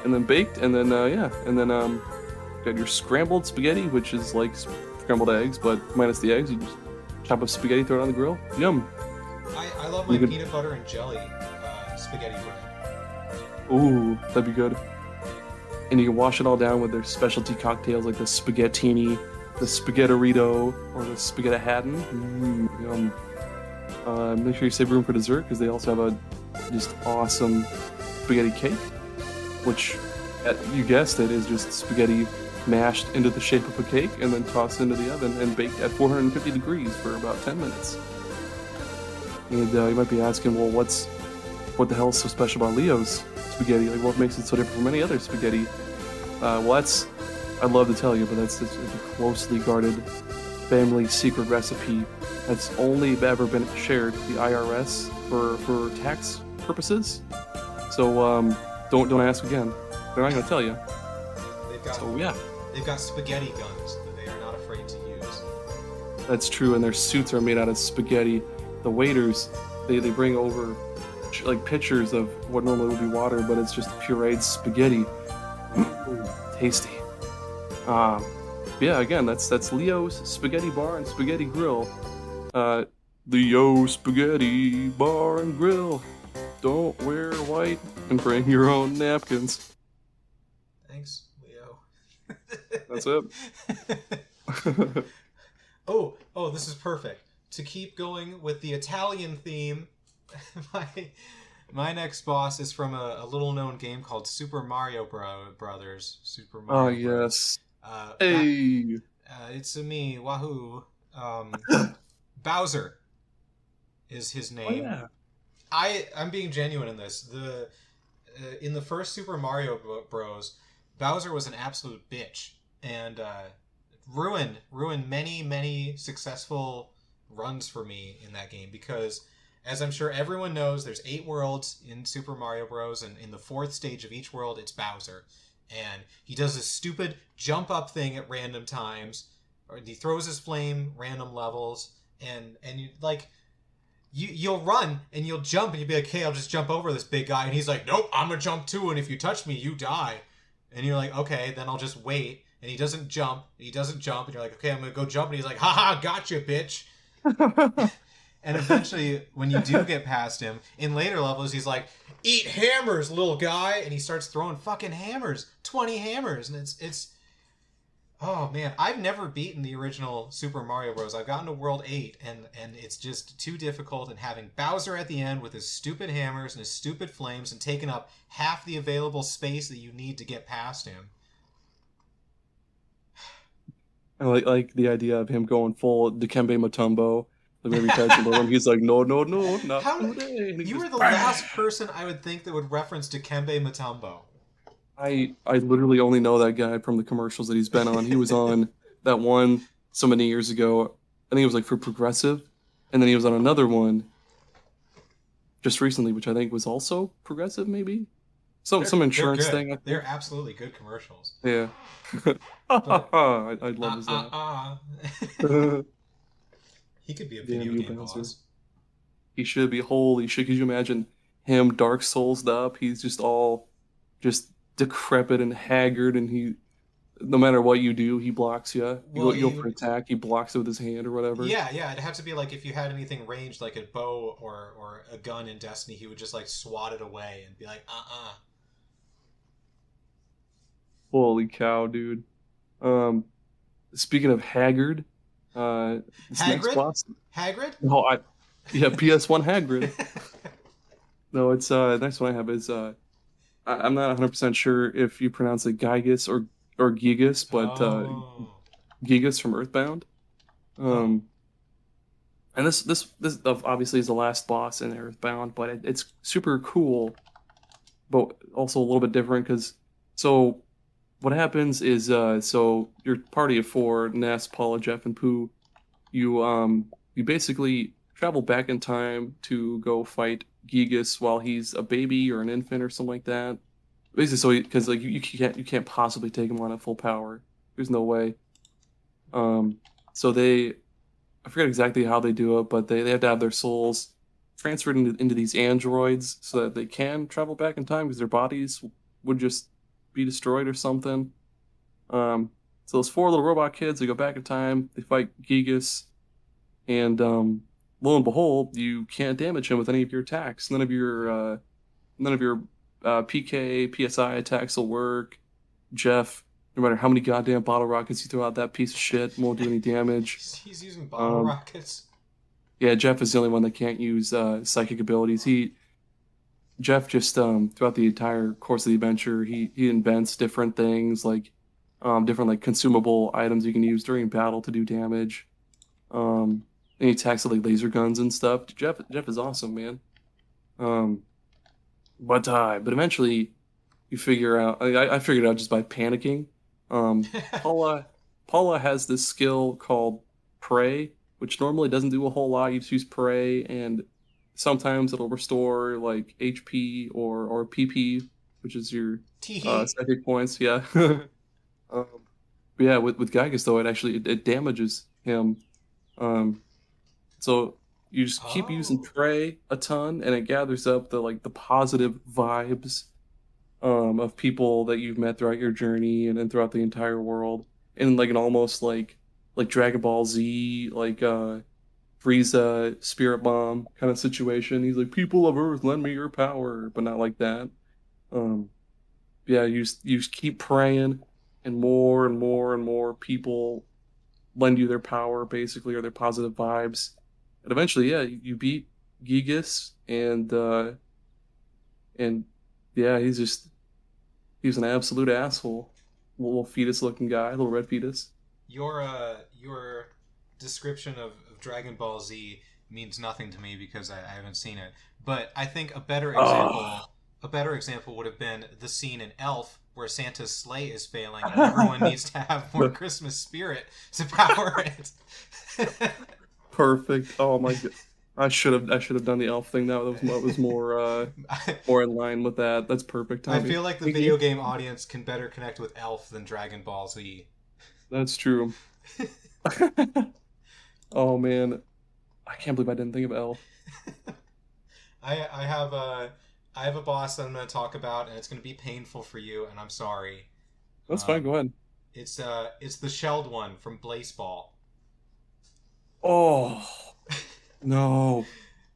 and then baked, and then got your scrambled spaghetti, which is like scrambled eggs but minus the eggs. You just chop up spaghetti, throw it on the grill. Yum. I love my peanut butter and jelly spaghetti bread. Ooh, that'd be good. And you can wash it all down with their specialty cocktails like the spaghettini, the spaghetterito, or the spaghetti-hatton. Yum. Make sure you save room for dessert because they also have a just awesome spaghetti cake, which, you guessed it, is just spaghetti mashed into the shape of a cake and then tossed into the oven and baked at 450 degrees for about 10 minutes. And you might be asking, well, what the hell is so special about Leo's spaghetti? Like, what makes it so different from any other spaghetti? I'd love to tell you, but it's a closely guarded family secret recipe that's only ever been shared with the IRS for tax purposes. So don't ask again. They're not going to tell you. They've got spaghetti guns that they are not afraid to use. That's true, and their suits are made out of spaghetti. The waiters, they bring over like pitchers of what normally would be water, but it's just pureed spaghetti. Tasty. Again, that's Leo's Spaghetti Bar and Spaghetti Grill. Leo's Spaghetti Bar and Grill. Don't wear white and bring your own napkins. Thanks, Leo. That's it. Oh, this is perfect. To keep going with the Italian theme, my next boss is from a little-known game called Super Mario Brothers. Super Mario Bros. Yes. Hey! It's me, wahoo. Bowser is his name. Oh, yeah. I'm being genuine in this. In the first Super Mario Bros., Bowser was an absolute bitch and ruined many successful runs for me in that game because, as I'm sure everyone knows, there's 8 worlds in Super Mario Bros. And in the 4th stage of each world, it's Bowser. And he does this stupid jump up thing at random times, or he throws his flame random levels, and you like you'll run and you'll jump and you'll be like, hey, I'll just jump over this big guy, and he's like, nope, I'm gonna jump too, and if you touch me, you die. And you're like, okay, then I'll just wait. And he doesn't jump, and you're like, okay, I'm gonna go jump, and he's like, haha, gotcha, bitch. And eventually, when you do get past him, in later levels, he's like, eat hammers, little guy, and he starts throwing fucking hammers, 20 hammers, and it's oh man, I've never beaten the original Super Mario Bros. I've gotten to World 8, and it's just too difficult, and having Bowser at the end with his stupid hammers and his stupid flames and taking up half the available space that you need to get past him. I like the idea of him going full Dikembe Mutombo. Like every time him, he's like, no, not today. You were the last person I would think that would reference Dikembe Mutombo. I literally only know that guy from the commercials that he's been on. He was on that one so many years ago. I think it was like for Progressive. And then he was on another one just recently, which I think was also Progressive, maybe? Some insurance thing. They're absolutely good commercials. Yeah. I'd love his laugh. He could be a video game boss. He should be. Holy shit, could you imagine him Dark Souls'd up? He's just all decrepit and haggard, and no matter what you do, he blocks you. Well, You go he for would. attack, he blocks it with his hand or whatever. Yeah, yeah. It'd have to be like if you had anything ranged, like a bow or a gun in Destiny, he would just like swat it away and be like, Holy cow, dude. Um, Speaking of Haggard, this next Hagrid, boss. Hagrid. No, yeah, PS1 Hagrid. No, it's the next one I have is I'm not 100% sure if you pronounce it Gygus or Gigas, but Oh, Gigas from Earthbound. oh, Um, and this obviously is the last boss in Earthbound, but it's super cool, but also a little bit different because so what happens is so your party of four, Ness, Paula, Jeff, and Pooh, you basically travel back in time to go fight Gigas while he's a baby or an infant or something like that. Basically, so because like you can't possibly take him on at full power. There's no way. Um, so they I forget exactly how they do it, but they have to have their souls transferred into these androids so that they can travel back in time because their bodies would just be destroyed or something. So those four little robot kids, they go back in time, they fight Gigas, and lo and behold, you can't damage him with any of your attacks. None of your PK, PSI attacks will work. Jeff, no matter how many goddamn bottle rockets you throw out that piece of shit, won't do any damage. he's using bottle Um, rockets. yeah, Jeff is the only one that can't use psychic abilities. Jeff just throughout the entire course of the adventure, he invents different things like different like consumable items you can use during battle to do damage. Um, and he attacks with like laser guns and stuff. Jeff is awesome, man. Um, but eventually you figure out. I figured it out just by panicking. Paula Paula has this skill called Pray, which normally doesn't do a whole lot. You just use Pray, and sometimes it'll restore like HP or PP, which is your Teehee. psychic points. Yeah. um, but yeah, with Gygas though, it damages him. Um, so you just keep using Oh, Pray a ton, and it gathers up the positive vibes of people that you've met throughout your journey and then throughout the entire world, in like an almost like Dragon Ball Z Frieza Spirit Bomb kind of situation. He's like, "People of Earth, lend me your power," but not like that. Um, yeah, you just keep praying, and more and more and more people lend you their power, basically, or their positive vibes, and eventually, yeah, you beat Gigas, and yeah, he's an absolute asshole, little fetus looking guy, little red fetus. your description of Dragon Ball Z means nothing to me because I haven't seen it. But I think Oh. a better example would have been the scene in Elf where Santa's sleigh is failing and everyone needs to have more Christmas spirit to power it. Perfect. Oh my god. I should have done the elf thing. That was I, more in line with that. That's perfect I timing. feel like the Thank video you. game audience can better connect with Elf than Dragon Ball Z. That's true. Oh man, I can't believe I didn't think of elf. I have I have a boss that I'm going to talk about, and it's going to be painful for you, and I'm sorry. That's fine. Go ahead. It's the shelled one from Blaseball, Oh no.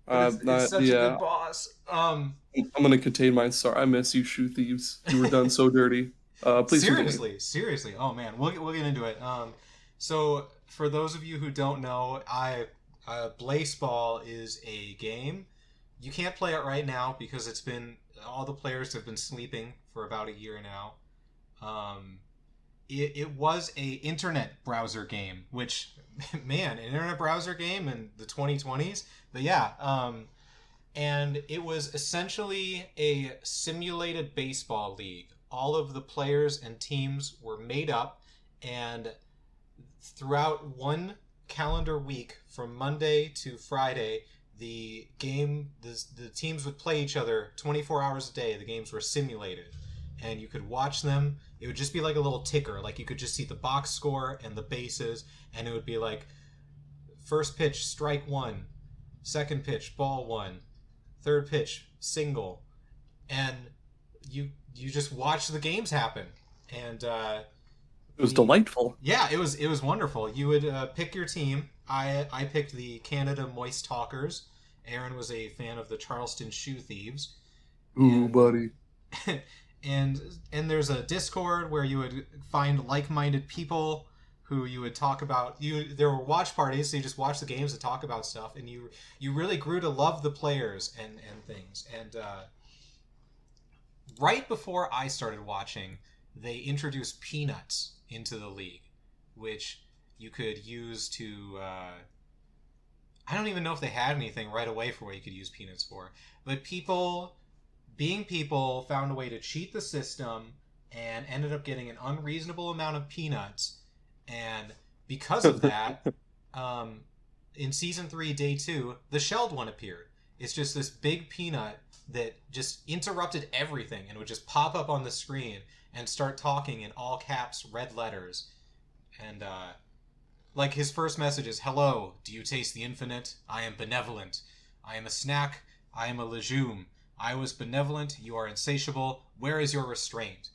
but it's Not such a good yeah. boss. I'm gonna contain my sorrow. I miss you, shoe thieves. You were done so dirty. Please continue. Seriously. Oh man, we'll get into it. So for those of you who don't know, I Blaseball is a game. You can't play it right now because it's been all the players have been sleeping for about a year now. Um, it was a internet browser game, which man, an internet browser game in the 2020s. But yeah, and it was essentially a simulated baseball league. All of the players and teams were made up, and throughout one calendar week from Monday to Friday, the teams would play each other 24 hours a day. The games were simulated, and you could watch them. It would just be like a little ticker, like you could just see the box score and the bases, and it would be like first pitch strike one, second pitch ball one, third pitch single, and you just watch the games happen. And It was delightful. Yeah, it was wonderful. You would pick your team. I picked the Canada Moist Talkers. Aaron was a fan of the Charleston Shoe Thieves, Ooh, and buddy. and there's a Discord where you would find like-minded people who you would talk about. There were watch parties, so you just watch the games and talk about stuff, and you really grew to love the players and things. And right before I started watching, they introduced peanuts into the league, which you could use to. I don't even know if they had anything right away for what you could use peanuts for, but people, being people, found a way to cheat the system and ended up getting an unreasonable amount of peanuts. And because of that, in season 3, day 2, the shelled one appeared. It's just this big peanut that just interrupted everything and would just pop up on the screen and start talking in all caps, red letters. And like his first message is, "Hello, do you taste the infinite? I am benevolent. I am a snack. I am a legume. I was benevolent. You are insatiable. Where is your restraint?"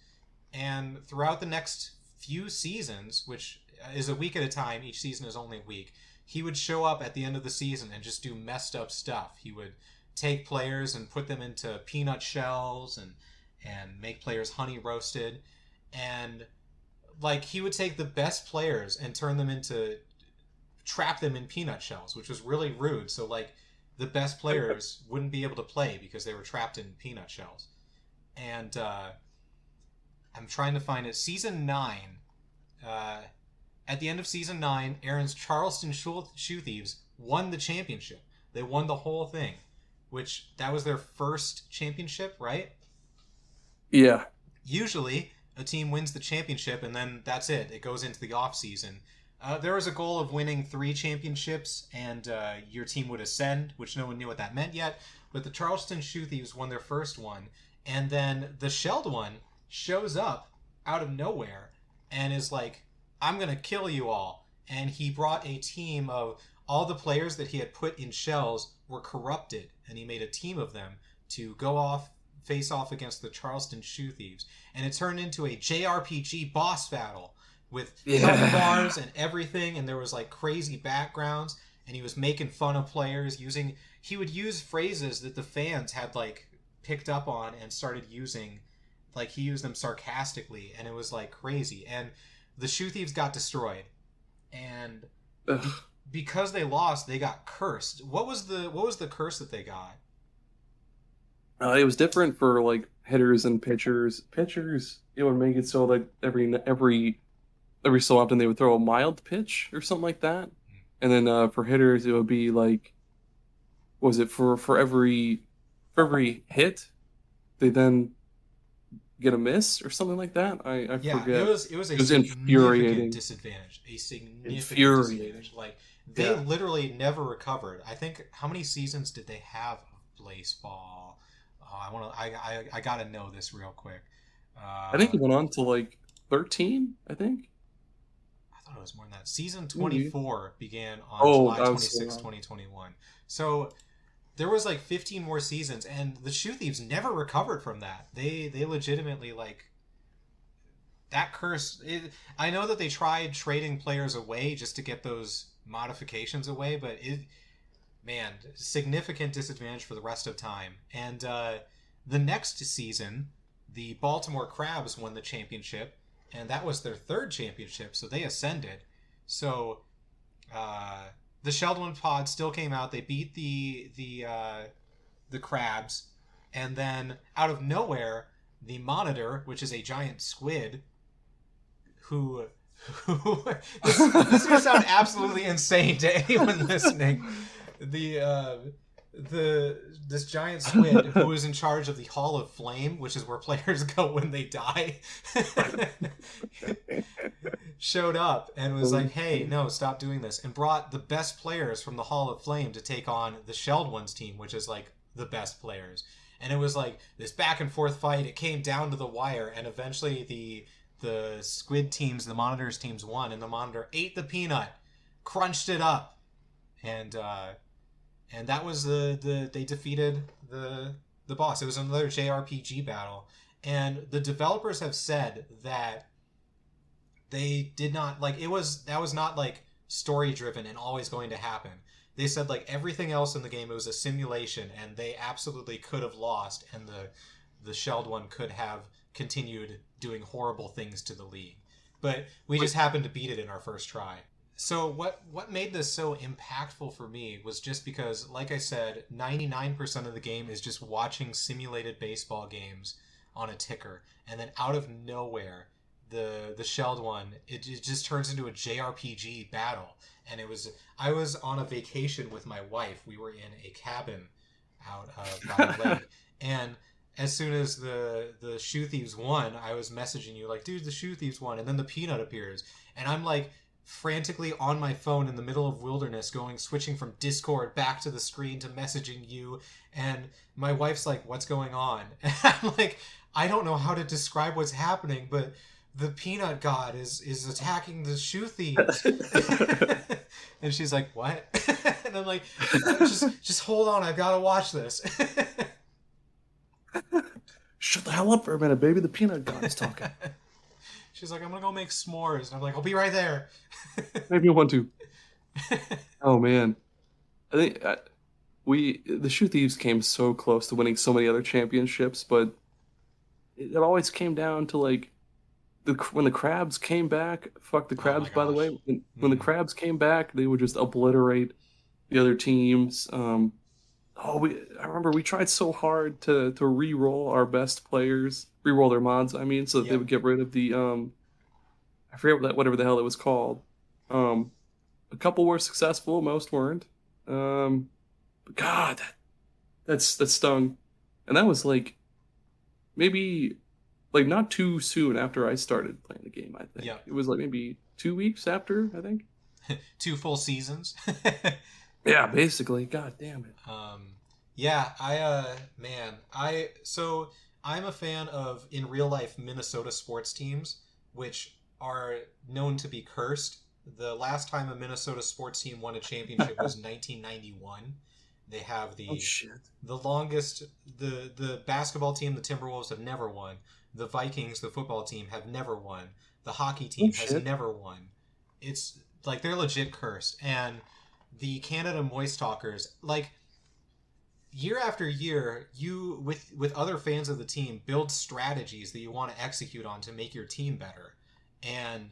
And throughout the next few seasons, which is a week at a time, each season is only a week, he would show up at the end of the season and just do messed up stuff. He would take players and put them into peanut shells and make players honey roasted. And like he would take the best players and trap them in peanut shells, which was really rude. So like the best players wouldn't be able to play because they were trapped in peanut shells. And I'm trying to find it. Season 9. At the end of season 9, Aaron's Charleston Shoe Thieves won the championship. They won the whole thing, which that was their first championship, right? Yeah. Usually, a team wins the championship and then that's it. It goes into the off season. There was a goal of winning 3 championships and your team would ascend, which no one knew what that meant yet. But the Charleston Shoe Thieves won their first one, and then the shelled one shows up out of nowhere and is like, "I'm going to kill you all." And he brought a team of all the players that he had put in shells were corrupted, and he made a team of them to face off against the Charleston Shoe Thieves. And it turned into a JRPG boss battle with health bars and everything, and there was like crazy backgrounds, and he was making fun of players he would use phrases that the fans had like picked up on and started using. Like he used them sarcastically, and it was like crazy. And the Shoe Thieves got destroyed, and because they lost, they got cursed. What was the curse that they got? It was different for like hitters and pitchers. Pitchers, it would make it so that every so often they would throw a mild pitch or something like that, and then for hitters it would be like, was it for every hit, they then get a miss or something like that. I forget. It was it was infuriating. Disadvantage. A significant Infuriating. disadvantage. Like they literally never recovered. I think how many seasons did they have of Blaseball? Oh, I gotta know this real quick. I think it went on to like 13. I think. I thought it was more than that. Season 24 began on July 26, 2021. So there was like 15 more seasons, and the Shoe Thieves never recovered from that. They legitimately like that curse. I know that they tried trading players away just to get those modifications away, but significant disadvantage for the rest of time. And the next season, the Baltimore Crabs won the championship, and that was their 3rd championship, so they ascended. So the Sheldon pod still came out. They beat the Crabs, and then out of nowhere, the Monitor, which is a giant squid, who this is gonna sound absolutely insane to anyone listening. This giant squid who was in charge of the Hall of Flame, which is where players go when they die, showed up and was like, "Hey, no, stop doing this," and brought the best players from the Hall of Flame to take on the Shelled Ones team, which is like the best players. And it was like this back and forth fight. It came down to the wire, and eventually the squid teams, the Monitors teams won, and the Monitor ate the peanut, crunched it up, and that was they defeated the boss. It was another JRPG battle, and the developers have said that They did not like that was not like story driven and always going to happen. They said like everything else in the game it was a simulation and they absolutely could have lost and the shelled one could have continued doing horrible things to the league. But we Wait, just happened to beat it in our first try. So what made this so impactful for me was just because, like I said, 99% of the game is just watching simulated baseball games on a ticker, and then out of nowhere, the shelled one it just turns into a JRPG battle, and I was on a vacation with my wife. We were in a cabin out by a lake, and as soon as the shoe thieves won, I was messaging you like, dude, the shoe thieves won, and then the peanut appears, and I'm like frantically on my phone in the middle of wilderness switching from Discord back to the screen to messaging you, and my wife's like, what's going on? And I'm like, I don't know how to describe what's happening, but the peanut god is attacking the shoe thieves. And she's like, what? And I'm like, just hold on, I've got to watch this. shut the hell up for a minute, baby. The peanut god is talking. She's like, I'm gonna go make s'mores, and I'm like, I'll be right there. Maybe you want to. Oh man, I think the Shoe Thieves came so close to winning so many other championships, but it always came down to like when the crabs came back. Fuck the Oh my crabs, by the gosh. way. When the Mm. crabs came back, they would just obliterate the other teams. I remember we tried so hard to re-roll our best players, re-roll their mods. I mean, so that they Yep. would get rid of the I forget whatever the hell it was called. Um, a couple were successful, most weren't. But God, that stung, and that was like maybe like not too soon after I started playing the game. I think Yep. it was like maybe 2 weeks after. I think. 2 full seasons. Yeah, basically. God damn it. um, yeah, man, I'm a fan of in real life Minnesota sports teams, which are known to be cursed. The last time a Minnesota sports team won a championship was 1991. They have Oh shit. the longest the basketball team, the Timberwolves, have never won. The Vikings, the football team, have never won. The hockey Oh team has shit. never won. It's like they're legit cursed. And the Canada Moist Talkers, like year after year, you with other fans of the team build strategies that you want to execute on to make your team better. And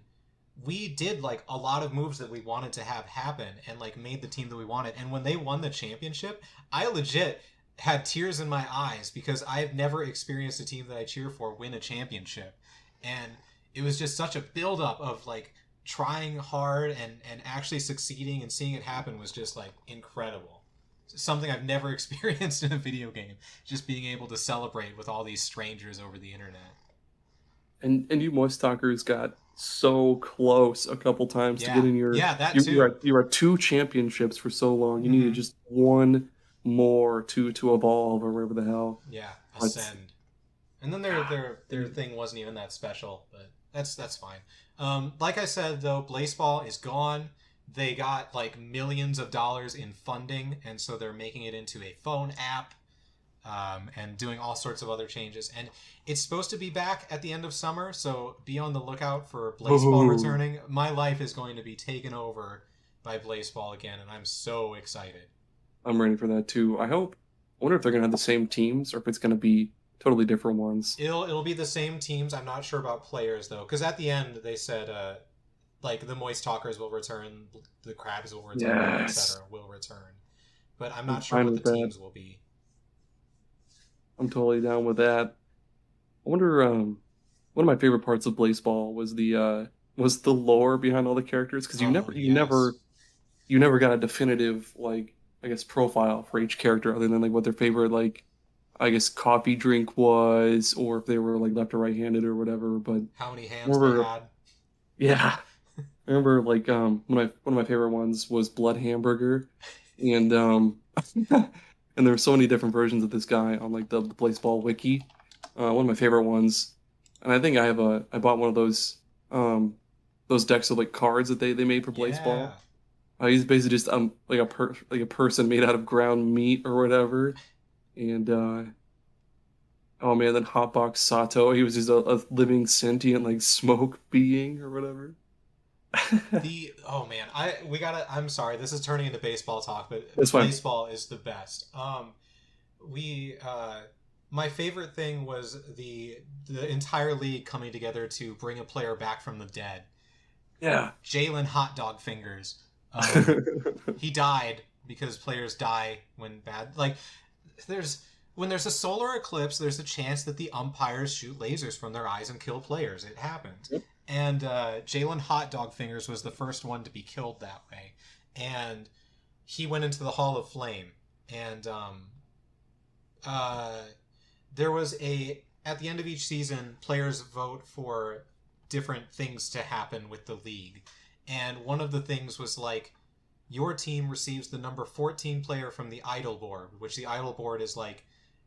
we did like a lot of moves that we wanted to have happen and like made the team that we wanted. And when they won the championship, I legit had tears in my eyes because I've never experienced a team that I cheer for win a championship. And it was just such a buildup of like trying hard and actually succeeding and seeing it happen was just like incredible. Something I've never experienced in a video game. Just being able to celebrate with all these strangers over the internet. And you Moist Talkers got so close a couple times to Yeah. getting Yeah, that too. you were at two championships for so long. You needed Mm-hmm. just one more to evolve or whatever the hell. Yeah, But Ascend. And then God, their thing wasn't even that special, but that's fine. Like I said though, Blaseball is gone. They got like millions of dollars in funding, and so they're making it into a phone app, and doing all sorts of other changes. And it's supposed to be back at the end of summer, so be on the lookout for Blaseball oh, returning. My life is going to be taken over by Blaseball again, and I'm so excited. I'm ready for that too. I wonder if they're gonna have the same teams or if it's gonna be totally different ones. It'll be the same teams. I'm not sure about players though, because at the end they said like the Moist Talkers will return, the Crabs will return, Yes, etc. will return, but I'm I'm not sure fine what the with that. teams will be. I'm totally down with that. I wonder. One of my favorite parts of Blaseball was the lore behind all the characters because Oh yes, you never got a definitive like I guess profile for each character other than like what their favorite like I guess coffee drink was or if they were like left or right handed or whatever. But how many I hands they remember, had. yeah, I remember like one of my favorite ones was Blood Hamburger, and and there were so many different versions of this guy on like the Blaseball wiki. One of my favorite ones, and I think I bought one of those decks of like cards that they made for Yeah, Blaseball. He's basically just like like a person made out of ground meat or whatever, and Oh man, then Hotbox Sato, he was just a living sentient like smoke being or whatever. The oh man, I we gotta. I'm sorry, this is turning into baseball talk, It's but fine. baseball is the best. We My favorite thing was the entire league coming together to bring a player back from the dead. Yeah. Jalen Hot Dog Fingers. He died because players die when bad. Like there's when there's a solar eclipse, there's a chance that the umpires shoot lasers from their eyes and kill players. It happens. Yep. And Jalen Hot Dog Fingers was the first one to be killed that way, and he went into the Hall of Flame. And uh, there was a at the end of each season, players vote for different things to happen with the league, and one of the things was like your team receives the number 14 player from the idol board, which the idol board is like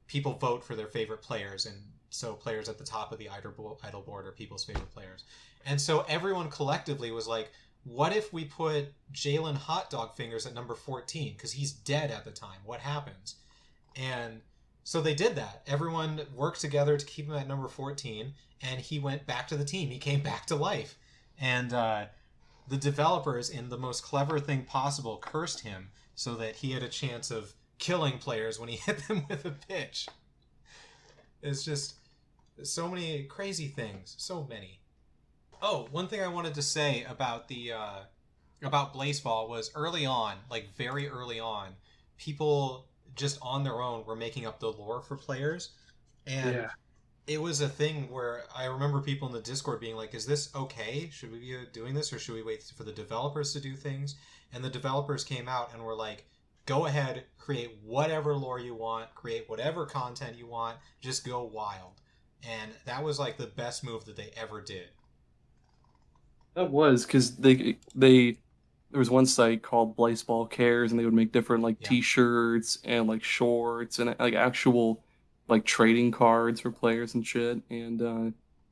people vote for their favorite players, and so players at the top of the idol board are people's favorite players. And so everyone collectively was like, what if we put Jalen Hot Dog Fingers at number 14 because he's dead at the time? What happens? And so they did that. Everyone worked together to keep him at number 14, and he went back to the team. He came back to life. And the developers, in the most clever thing possible, cursed him so that he had a chance of killing players when he hit them with a pitch. It's just so many crazy things. So many. Oh, one thing I wanted to say about the about Blaseball was early on, like very early on, people just on their own were making up the lore for players, and Yeah. it was a thing where I remember people in the Discord being like, "Is this okay? Should we be doing this, or should we wait for the developers to do things?" And the developers came out and were like, "Go ahead, create whatever lore you want, create whatever content you want, just go wild." And that was like the best move that they ever did. That was because they there was one site called Blaseball Cares, and they would make different like Yeah. T-shirts and like shorts and like actual like trading cards for players and shit, and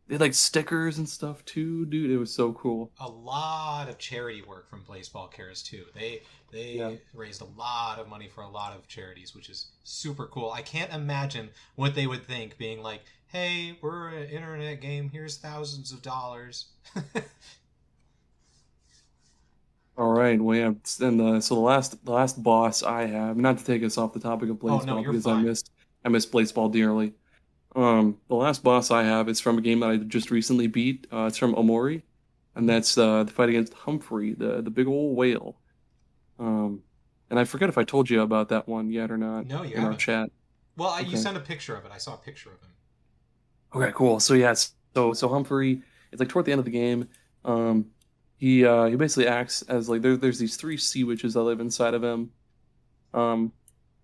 they had like stickers and stuff too, dude. It was so cool. A lot of charity work from Blaseball Cares too. Yeah. They raised a lot of money for a lot of charities, which is super cool. I can't imagine what they would think being like, "Hey, we're an internet game. Here's thousands of dollars." All right. Well, yeah. And so the last boss I have, not to take us off the topic of Oh no, Blaseball you're because fine. I missed Blaseball dearly. The last boss I have is from a game that I just recently beat. It's from Omori, and that's the fight against Humphrey, the big old whale. Um, and I forget if I told you about that one yet or not No, you in our haven't. chat. Well, you Okay. sent a picture of it. I saw a picture of him. Okay, cool. So yes, so Humphrey, it's like toward the end of the game. Um, he basically acts as like there's these three sea witches that live inside of him. Um,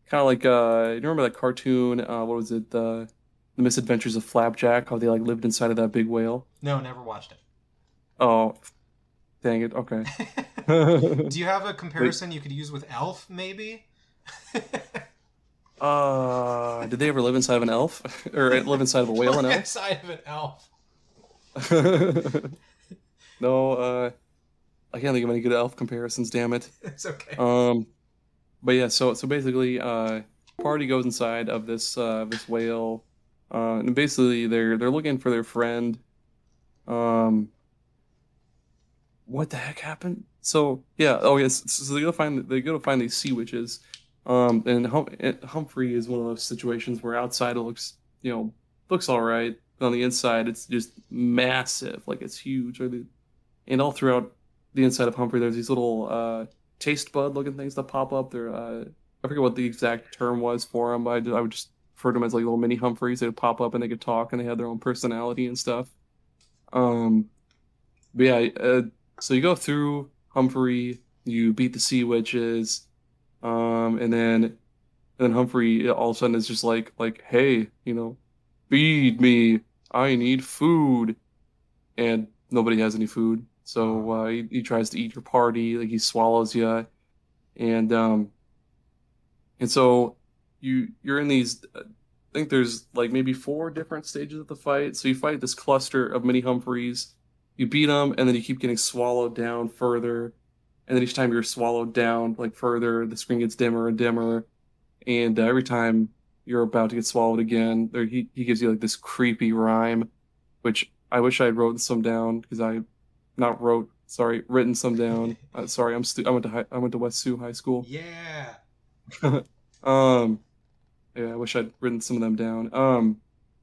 kind of like you remember that cartoon? What was it? The Misadventures of Flapjack. How they like lived inside of that big whale. No, never watched Oh, dang it. Okay. it. Do you have a Like, comparison you could use with Elf, maybe? did they ever live inside of an elf or live inside of a whale and elf? Inside of an elf. No, I can't think of any good elf comparisons. Damn it. It's okay. Um, but yeah, so basically, party goes inside of this whale, and basically they're looking for their friend. Um, what the heck happened? So yeah, oh yes, so they go to find these sea witches. And Humphrey is one of those situations where outside it looks, looks all right, but on the inside it's just massive, like it's huge. And all throughout the inside of Humphrey, there's these little taste bud looking things that pop up. They're I forget what the exact term was for them, but I would just refer to them as like little mini Humphreys. They would pop up and they could talk and they had their own personality and stuff. Um, but yeah, so you go through Humphrey, you beat the sea witches, and then Humphrey all of a sudden is just like, hey, feed me. I need food, and nobody has any food. So Oh, he tries to eat your party, like he swallows you, and so you're in these. I think there's like maybe four different stages of the fight. So you fight this cluster of mini Humphreys, you beat them, and then you keep getting swallowed down further, and then each time you're swallowed down like further, the screen gets dimmer and dimmer, and every time. you're about to get swallowed again. There, he gives you like this creepy rhyme, which I wish I had wrote some down because I not wrote, sorry, written some down. Sorry, I went to West Sioux High School. Yeah. um, yeah, I wish I'd written some of them down.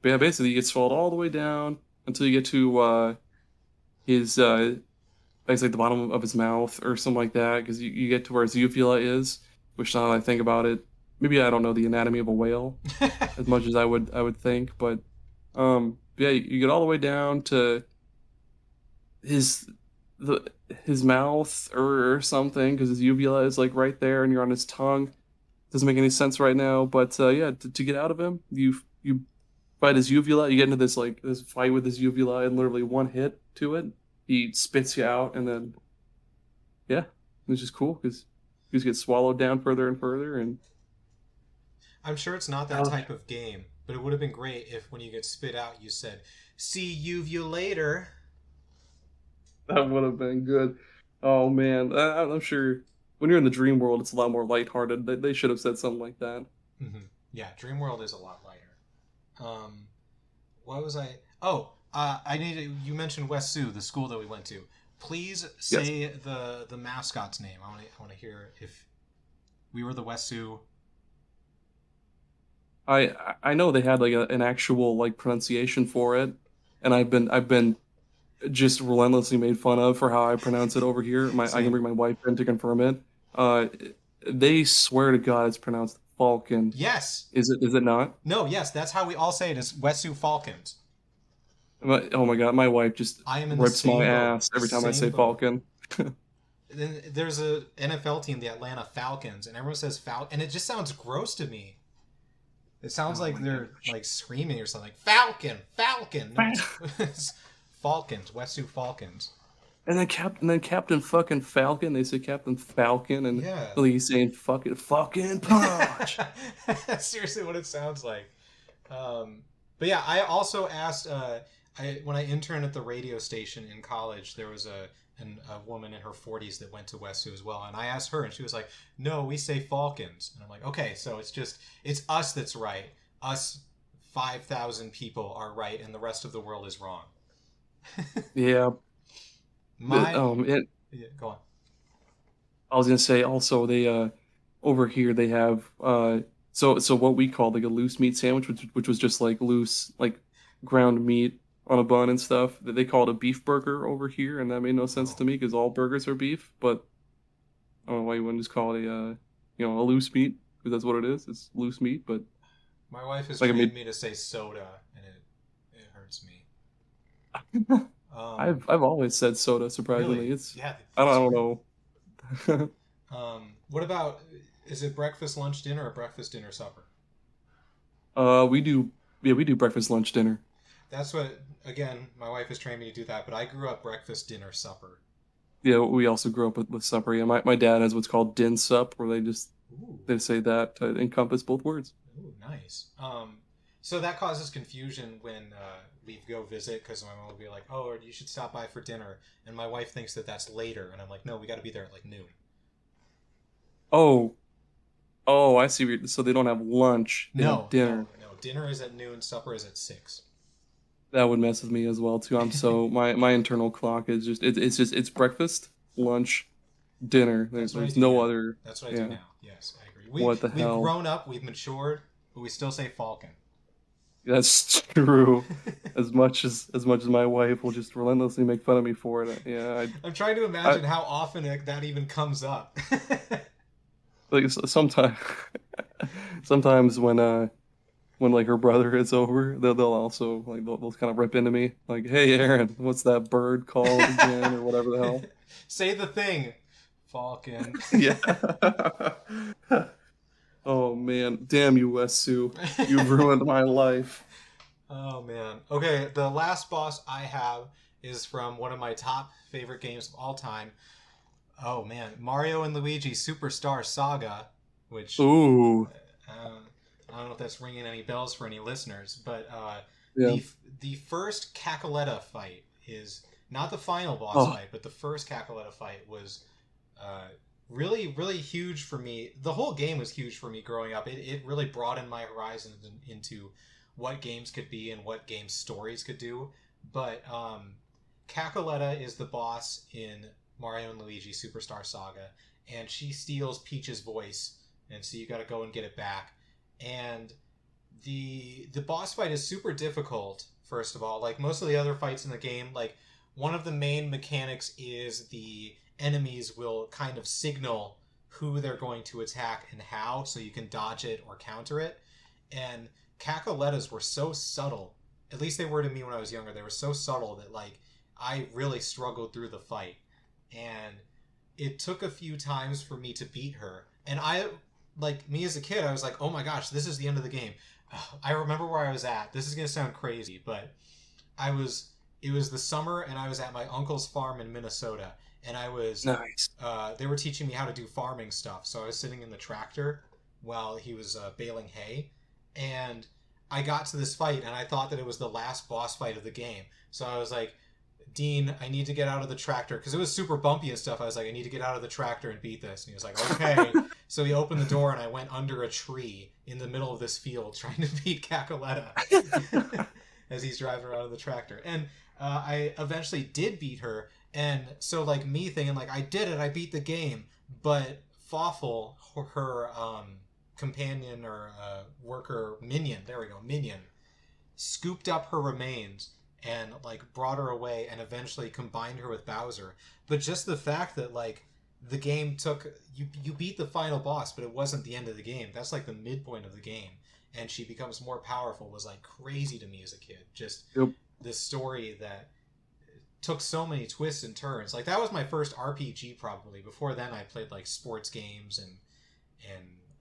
But yeah, basically you get swallowed all the way down until you get to his it's like the bottom of his mouth or something like that, because you get to where his uvula is, which now that I think about it, maybe I don't know the anatomy of a whale as much as I would think, but yeah, you get all the way down to his the his mouth or something, because his uvula is like right there and you're on his tongue. Doesn't make any sense right now, but yeah, to get out of him, you fight his uvula. You get into this fight with his uvula, and literally one hit to it, he spits you out, and then yeah, it's just cool because you just get swallowed down further and further, and I'm sure it's not that type of game, but it would have been great if when you get spit out, you said, "See you later." that would have been good. Oh man, I'm sure when you're in the dream world, it's a lot more lighthearted. They should have said something like that. Yeah, Dream World is a lot lighter. Um, what was I? Oh, I need to, you mentioned West Sioux, the school that we went to. Please Yes, say the mascot's name. I want to hear if we were the West Sioux. I know they had like an actual like pronunciation for it, and I've been just relentlessly made fun of for how I pronounce it over here. I can Same. bring my wife in to confirm it. Uh, they swear to God it's pronounced Falcon. Yes. Is it not? No. Yes. That's how we all say it. Is West Sioux Falcons. Oh my God, my wife just I am in the rips my same boat. ass every time I Same say boat. Falcon. Then there's a NFL team, the Atlanta Falcons, and everyone says Falcon, and it just sounds gross to me. It sounds Oh like my they're gosh. like screaming or something. Falcon, Falcon. No, it's Falcons, West Sioux Falcons. And then Captain fucking Falcon, they say Captain Falcon, and Yeah, like he's saying fucking punch. that's seriously what it sounds like. But yeah, I also asked. When I interned at the radio station in college, there was a woman in her 40s that went to West Sioux as well, and I asked her, and she was like, "No, we say Falcons," and I'm like, "Okay, so it's us that's right. Us 5,000 people are right, and the rest of the world is wrong." Yeah, but My Yeah, go on. I was gonna say also they over here they have so what we call like a loose meat sandwich, which was just like loose like ground meat on a bun and stuff. That they call it a beef burger over here, and that made no sense Oh, to me because all burgers are beef. But I don't know why you wouldn't just call it a loose meat, because that's what it is. It's loose meat, but my wife has like I trained made me to say soda, and it hurts me. I've always said soda. Really? Surprisingly, it's Yeah, I that's don't weird. know. What about, is it breakfast, lunch, dinner, or breakfast, dinner, supper? We do, yeah, we do breakfast, lunch, dinner. That's what, again, my wife has trained me to do that, but I grew up breakfast, dinner, supper. Yeah, we also grew up with supper. Yeah, my dad has what's called din sup, where Ooh, they say that to encompass both words. ooh, nice. So that causes confusion when we go visit because my mom will be like, "Oh, or you should stop by for dinner," and my wife thinks that that's later, and I'm like, "No, we got to be there at like noon." Oh, oh, I see. So they don't have lunch; they have No, no, dinner. no. Dinner is at noon. Supper is at 6. That would mess with me as well too. I'm so my internal clock is just it's breakfast, lunch, dinner. That's what I There's do no now. other. That's what I do Yeah, now. Yes, I agree. what the We've hell? grown up. We've matured, but we still say Falcon. That's true. As much as my wife will just relentlessly make fun of me for it. Yeah, I'm trying to I imagine how often that even comes up. like sometimes sometimes when like her brother is over, they'll also like they'll kind of rip into me like, "Hey, Aaron, what's that bird called again?" or whatever the hell. Say the thing, Falcon. Yeah. Oh man, damn you, West Sue. You've ruined my life. Oh man. Okay, the last boss I have is from one of my top favorite games of all time. Oh man, Mario and Luigi Superstar Saga, which Ooh, uh, I don't know if that's ringing any bells for any listeners, but yeah. the first Cacoletta fight is not the final boss Oh, fight, but the first Cacoletta fight was uh, really, really huge for me. The whole game was huge for me growing up. It really broadened my horizons into what games could be and what game stories could do. But Cacoletta is the boss in Mario and Luigi Superstar Saga, and she steals Peach's voice, and so you got to go and get it back. And the boss fight is super difficult. First of all, like most of the other fights in the game, like one of the main mechanics is the enemies will kind of signal who they're going to attack and how, so you can dodge it or counter it. And Cacolettas were so subtle. At least they were to me when I was younger. They were so subtle that like I really struggled through the fight. And it took a few times for me to beat her. And I, like me as a kid, I was like, oh my gosh, this is the end of the game. I remember where I was at. This is going to sound crazy, but it was the summer and I was at my uncle's farm in Minnesota. And I was, Nice. they were teaching me how to do farming stuff. So I was sitting in the tractor while he was baling hay. And I got to this fight and I thought that it was the last boss fight of the game. So I was like, Dean, I need to get out of the tractor because it was super bumpy and stuff. I was like, I need to get out of the tractor and beat this. And he was like, okay. So he opened the door and I went under a tree in the middle of this field trying to beat Cacoletta as he's driving around in the tractor. And I eventually did beat her. And so like me thinking like, I did it, I beat the game. But Fawful, her companion or worker, minion, there we go, minion, scooped up her remains and like brought her away and eventually combined her with Bowser. But just the fact that like the game took you beat the final boss, but it wasn't the end of the game. That's like the midpoint of the game, and she becomes more powerful was like crazy to me as a kid. Just Yep. this story that took so many twists and turns. Like that was my first RPG probably. Before then I played like sports games and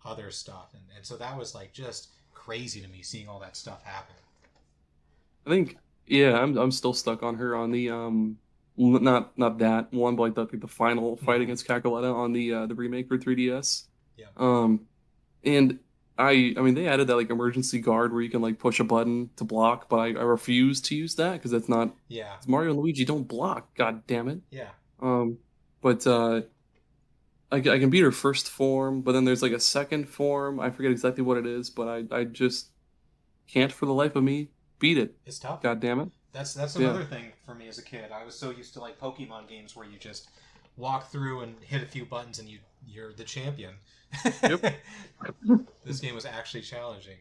other stuff, and so that was like just crazy to me seeing all that stuff happen. I think yeah, I'm still stuck on her on the not that one, but like the final fight Mhm. against Cacoletta on the remake for 3DS. Yeah. And I mean they added that like emergency guard where you can like push a button to block, but I refuse to use that because that's not Yeah. it's Mario and Luigi don't block. God damn it. Yeah. But I can beat her first form, but then there's like a second form. I forget exactly what it is, but I just can't for the life of me beat it. It's tough. God damn it. That's Yeah. another thing for me as a kid. I was so used to like Pokemon games where you just walk through and hit a few buttons and you're the champion. Yep. This game was actually challenging.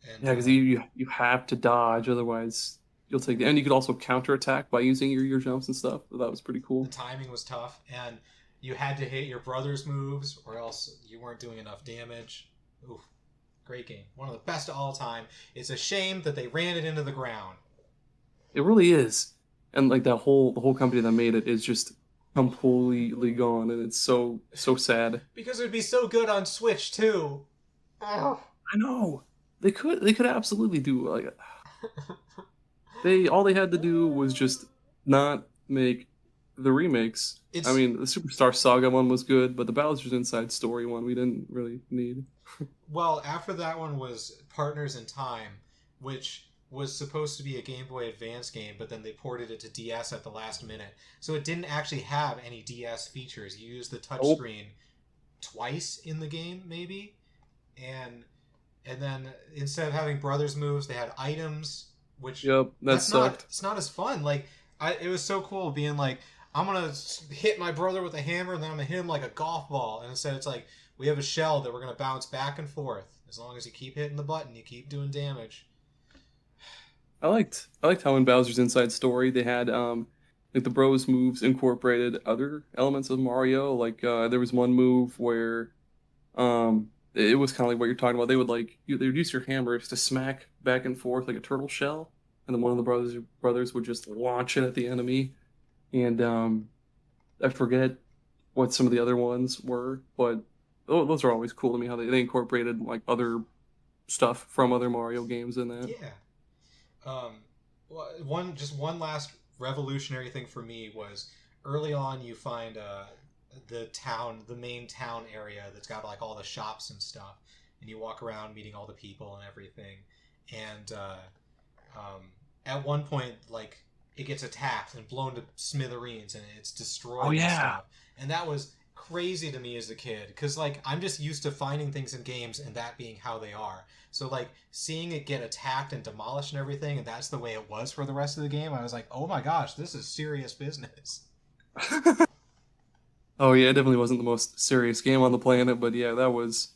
And Yeah, because you have to dodge, otherwise you'll take the. And you could also counterattack by using your jumps and stuff. That was pretty the cool. timing was tough, and you had to hit your brother's moves, or else you weren't doing enough damage. Oof, great game, one of the best of all time. It's a shame that they ran it into the ground. It really is, and like that whole the whole company that made it is just completely gone, and it's so sad. Because it would be so good on Switch too. Oh. I know they could absolutely do like they all they had to do was just not make the remakes. It's I mean, the Superstar Saga one was good, but the Bowser's Inside Story one we didn't really need. Well, after that one was Partners in Time, which was supposed to be a Game Boy Advance game, but then they ported it to DS at the last minute. So it didn't actually have any DS features. You used the Nope. touchscreen twice in the game, maybe, and then instead of having brothers moves, they had items, which Yep, that that's not sucked. it's not as fun. Like it was so cool being like, I'm gonna hit my brother with a hammer, and then I'm gonna hit him like a golf ball, and instead it's like we have a shell that we're gonna bounce back and forth. As long as you keep hitting the button, you keep doing damage. I liked how in Bowser's Inside Story they had like the Bros moves incorporated other elements of Mario. Like there was one move where it was kind of like what you're talking about. They would they would use your hammers to smack back and forth like a turtle shell, and then one of the brothers would just launch it at the enemy. And I forget what some of the other ones were, but those are always cool to me how they incorporated like other stuff from other Mario games in that. Yeah. One last revolutionary thing for me was early on. You find the main town area that's got like all the shops and stuff, and you walk around meeting all the people and everything. And at one point, like it gets attacked and blown to smithereens, and it's destroyed Oh and yeah. stuff. And that was crazy to me as a kid because like I'm just used to finding things in games and that being how they are. So like seeing it get attacked and demolished and everything, and that's the way it was for the rest of the game. I was like, oh my gosh, this is serious business. Oh yeah, it definitely wasn't the most serious game on the planet, but yeah, that was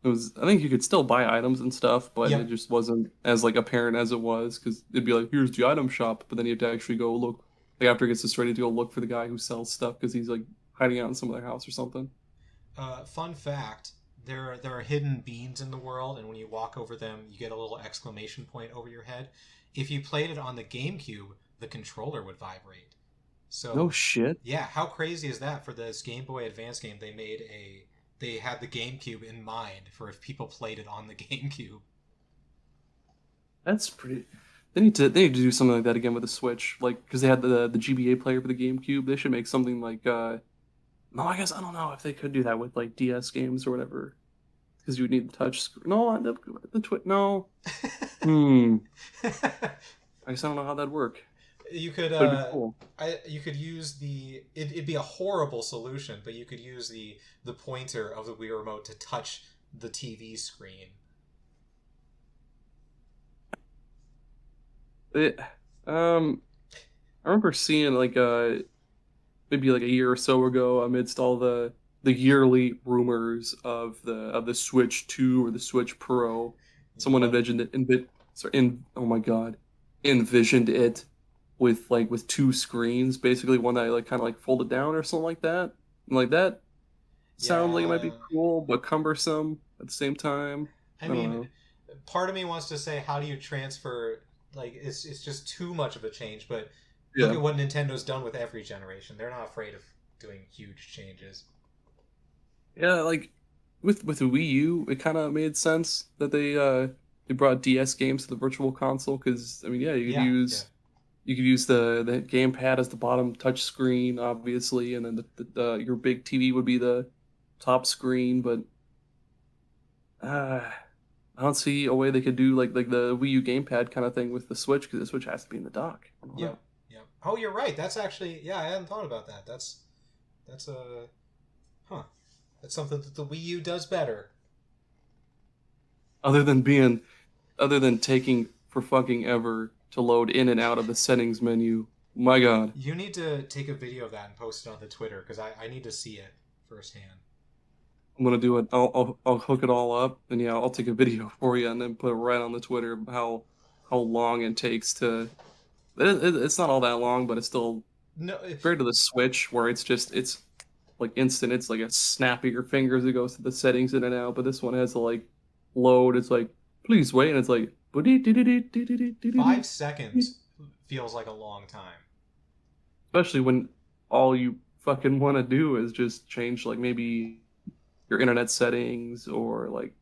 it was. I think you could still buy items and stuff, but it Yep. just wasn't as like apparent as it was because it'd be like, here's the item shop, but then you have to actually go look. Like after it gets destroyed, to go look for the guy who sells stuff because he's like hiding out in some other house or something. Fun fact: there are hidden beans in the world, and when you walk over them, you get a little exclamation point over your head. If you played it on the GameCube, the controller would vibrate. No So, shit. yeah, how crazy is that? For this Game Boy Advance game, they had the GameCube in mind for if people played it on the GameCube. That's pretty. They need to do something like that again with the Switch, like because they had the GBA player for the GameCube. They should make something like no, I guess I don't know if they could do that with like DS games or whatever, because you would need the touch screen. No, no. Hmm. I guess I don't know how that'd work. You could But it'd be cool. you could use it'd be a horrible solution, but you could use the pointer of the Wii remote to touch the TV screen. It, I remember seeing like maybe like a year or so ago, amidst all the yearly rumors of the Switch 2 or the Switch Pro, someone Yep. envisioned it oh my God, envisioned it with two screens, basically one that like kind of like folded down or something like that. And, like that sounds like it might be Yeah. cool, but cumbersome at the same time. I I don't mean, know. part of me wants to say, how do you transfer? Like, it's just too much of a change. But look Yeah. at what Nintendo's done with every generation. They're not afraid of doing huge changes. Yeah, like with the Wii U, it kind of made sense that they brought DS games to the Virtual Console because I mean, yeah, Yeah, yeah, you could use the gamepad as the bottom touch screen, obviously, and then your big TV would be the top screen. But I don't see a way they could do like the Wii U gamepad kind of thing with the Switch because the Switch has to be in the dock. I don't yeah, know. yeah. Oh, you're right. That's actually, yeah, I hadn't thought about that. That's a huh. That's something that the Wii U does better. Other than being, other than taking for fucking ever to load in and out of the settings menu. My God. You need to take a video of that and post it on the Twitter because I need to see it firsthand. I'm gonna do it. I'll hook it all up, and yeah, I'll take a video for you, and then put it right on the Twitter. How long it takes to. It's not all that long, but it's still No, compared to the Switch, where it's like instant. It's like a snap of your fingers. It goes to the settings in and out. But this one has to like load. It's like please wait, and it's like 5 seconds feels like a long time. especially when all you fucking want to do is just change like maybe your internet settings or like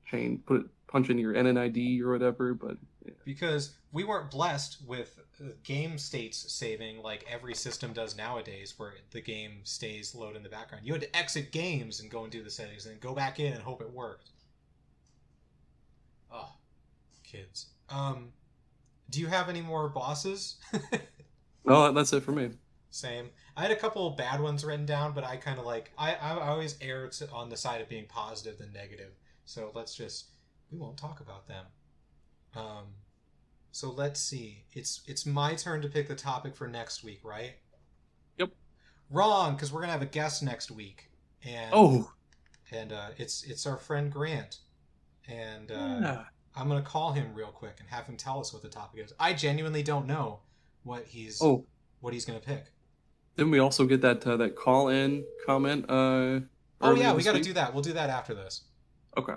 punch in your NNID or whatever. But yeah. Because we weren't blessed with game states saving like every system does nowadays, where the game stays loaded in the background. You had to exit games and go and do the settings, and then go back in and hope it worked. Oh, kids. Do you have any more bosses? No, that's it for me. Same. I had a couple of bad ones written down, but I kind of like I always err on the side of being positive than negative. So we won't talk about them. Um, so let's see. It's my turn to pick the topic for next week, right? Yep. Wrong, because we're gonna have a guest next week, and Oh, it's our friend Grant, and yeah. I'm gonna call him real quick and have him tell us what the topic is. I genuinely don't know what Oh, he's gonna pick. didn't we also get that call in comment Oh yeah, earlier we this got to week? do that. We'll do that after this. Okay.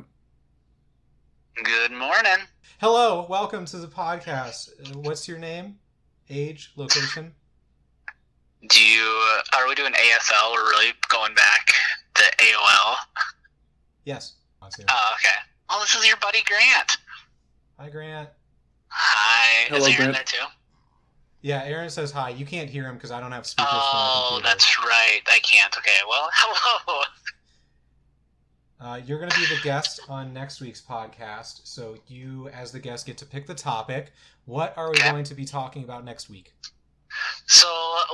Good morning. Hello, welcome to the podcast. What's your name, age, location? Are we doing ASL or really going back to AOL? Yes. Oh, okay. Oh, this is your buddy Grant. Hi, Grant. Hi. Hello, Is Aaron Grant. there too? Yeah, Aaron says hi. You can't hear him because I don't have speakers for my Oh, computer. that's right. I can't. Okay, well, hello. You're going to be the guest on next week's podcast, so you, as the guest, get to pick the topic. What are we Okay. going to be talking about next week? So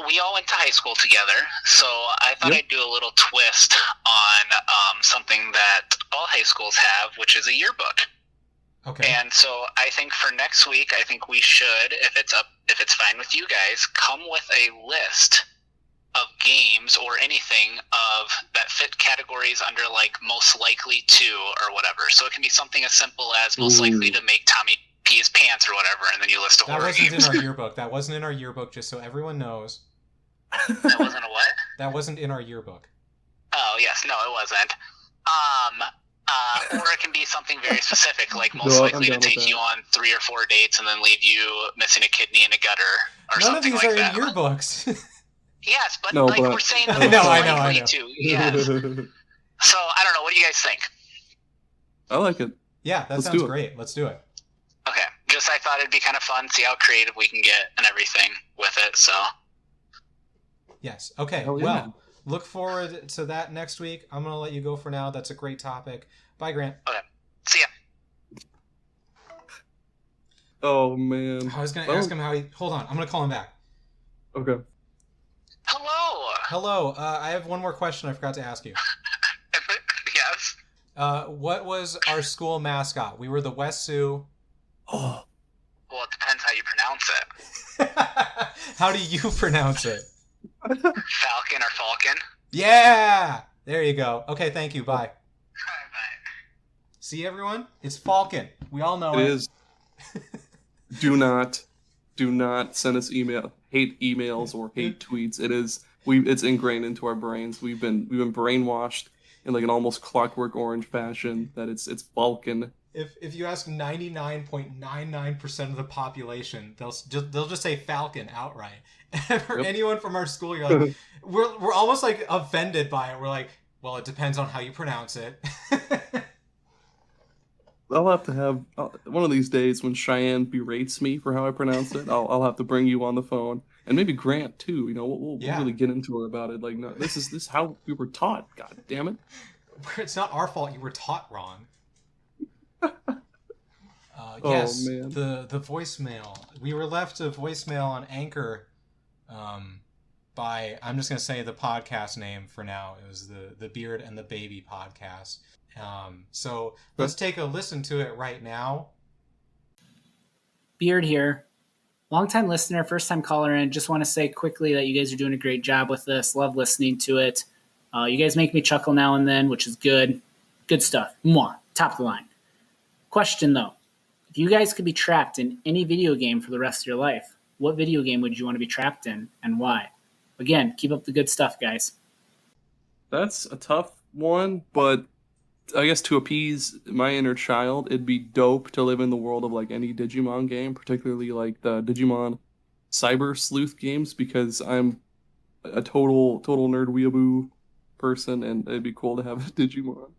we all went to high school together. So I thought Yep. I'd do a little twist on something that all high schools have, which is a yearbook. Okay. And so I think for next week, I think we should, if it's fine with you guys, come with a list of games or anything that fit categories under like most likely to or whatever. So it can be something as simple as most likely to make Tommy pee his pants or whatever, and then you list a That horror wasn't games. in our yearbook. That wasn't in our yearbook, just so everyone knows. That wasn't a what? That wasn't in our yearbook. Oh yes, no, it wasn't. Or it can be something very specific, like most No, I'm likely to down with take that. you on 3 or 4 dates and then leave you missing a kidney in a gutter or None of something these like are that. in yearbooks. Yes, but No, like but- we're saying I that know, most I know, I likely know. to. Yes. So I don't know. What do you guys think? I like it. Yeah, that Let's sounds do it. great. Let's do it. Okay, just I thought it'd be kind of fun, see how creative we can get and everything with it. So Yes. Okay. Hell yeah. Well, look forward to that next week. I'm going to let you go for now. That's a great topic. Bye, Grant. see ya. Oh man. I was going to ask him how he... Hold on. I'm going to call him back. Okay. Hello. Hello. I have one more question I forgot to ask you. Yes. What was our school mascot? We were the West Sioux. Oh. Well, it depends how you pronounce it. How do you pronounce it? Falcon or Falcon. Yeah! There you go. Okay, thank you. Bye. Bye. See, everyone? It's Falcon. We all know It it. is. Do not send us hate emails or hate tweets. It's ingrained into our brains. We've been brainwashed in like an almost Clockwork Orange fashion that it's Vulcan. If you ask 99.99% of the population, they'll just say Falcon outright. For anyone from our school, you're like, we're almost like offended by it. We're like, well, it depends on how you pronounce it. I'll have to have one of these days when Cheyenne berates me for how I pronounce it. I'll have to bring you on the phone, and maybe Grant too. You know, we'll really get into her about it. Like, no, this is how we were taught. God damn it! It's not our fault you were taught wrong. Yes, man. the voicemail. We were left a voicemail on Anchor by, I'm just going to say the podcast name for now. It was the Beard and the Baby podcast. So let's take a listen to it right now. Beard here. Longtime listener, first time caller in. Just want to say quickly that you guys are doing a great job with this. Love listening to it. You guys make me chuckle now and then, which is good. Good stuff. Mwah. Top of the line. Question though. If you guys could be trapped in any video game for the rest of your life, what video game would you want to be trapped in and why? Again, keep up the good stuff, guys. That's a tough one, but I guess to appease my inner child, it'd be dope to live in the world of like any Digimon game, particularly like the Digimon Cyber Sleuth games, because I'm a total nerd weeaboo person, and it'd be cool to have a Digimon.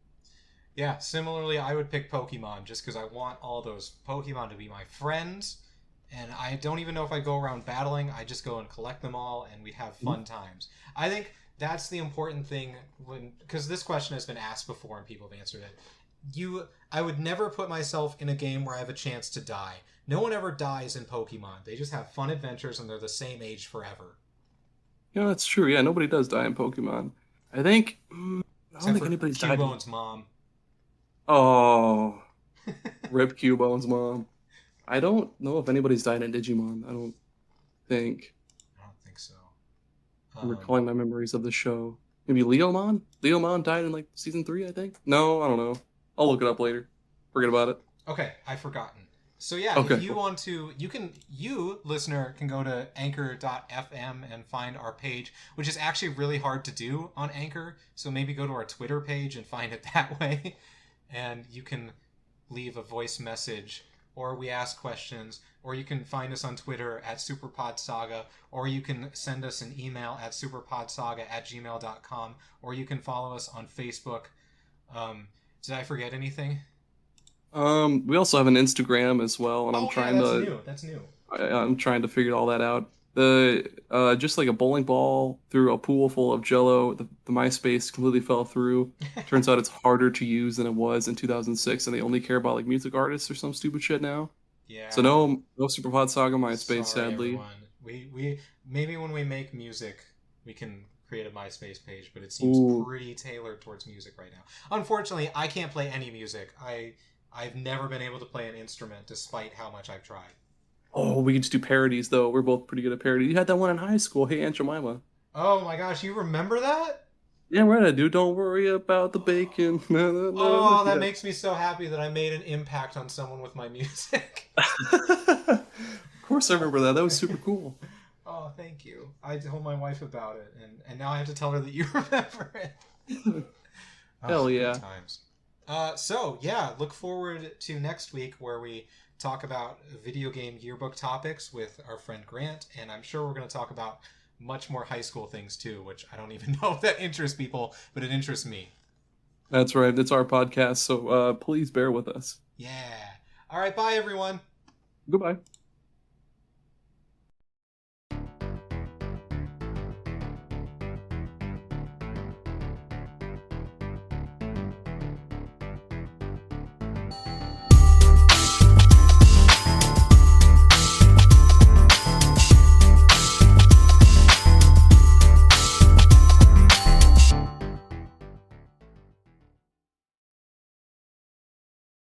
Yeah, similarly, I would pick Pokemon just because I want all those Pokemon to be my friends. And I don't even know if I go around battling. I just go and collect them all, and we'd have fun times. I think that's the important thing, because this question has been asked before and people have answered it. I would never put myself in a game where I have a chance to die. No one ever dies in Pokemon. They just have fun adventures, and they're the same age forever. Yeah, that's true. Yeah, nobody does die in Pokemon. I think I don't Except think for anybody's died. Cubone's mom. Oh, rip Cubone's mom. I don't know if anybody's died in Digimon. I don't think. I don't think so. I'm recalling my memories of the show. Maybe Leomon? Leomon died in like season 3, I think. No, I don't know. I'll look it up later. Forget about it. Okay, I've forgotten. So yeah, Okay. if you want to, you listener can go to anchor.fm and find our page, which is actually really hard to do on Anchor. So maybe go to our Twitter page and find it that way. And you can leave a voice message, or we ask questions, or you can find us on Twitter at SuperPodSaga, or you can send us an email at superpodsaga@gmail.com, or you can follow us on Facebook. Did I forget anything? We also have an Instagram as well, and That's new. I'm trying to figure all that out. Just like a bowling ball through a pool full of Jello, the MySpace completely fell through. Turns out it's harder to use than it was in 2006, and they only care about like music artists or some stupid shit now. Yeah. So no SuperPod Saga MySpace, Sorry, sadly. everyone. Maybe when we make music, we can create a MySpace page, but it seems pretty tailored towards music right now. Unfortunately, I can't play any music. I've never been able to play an instrument despite how much I've tried. Oh, we can just do parodies, though. We're both pretty good at parodies. You had that one in high school. Hey, Aunt Jemima. Oh my gosh, you remember that? Yeah, right, dude. Don't worry about the bacon. Oh, that makes me so happy that I made an impact on someone with my music. Of course I remember that. That was super cool. Oh, thank you. I told my wife about it, and now I have to tell her that you remember it. Hell yeah. Good times. So, yeah, look forward to next week where we talk about video game yearbook topics with our friend Grant, and I'm sure we're going to talk about much more high school things too, which I don't even know if that interests people, but it interests me. That's right. It's our podcast, so please bear with us. Yeah. All right, bye, everyone. Goodbye.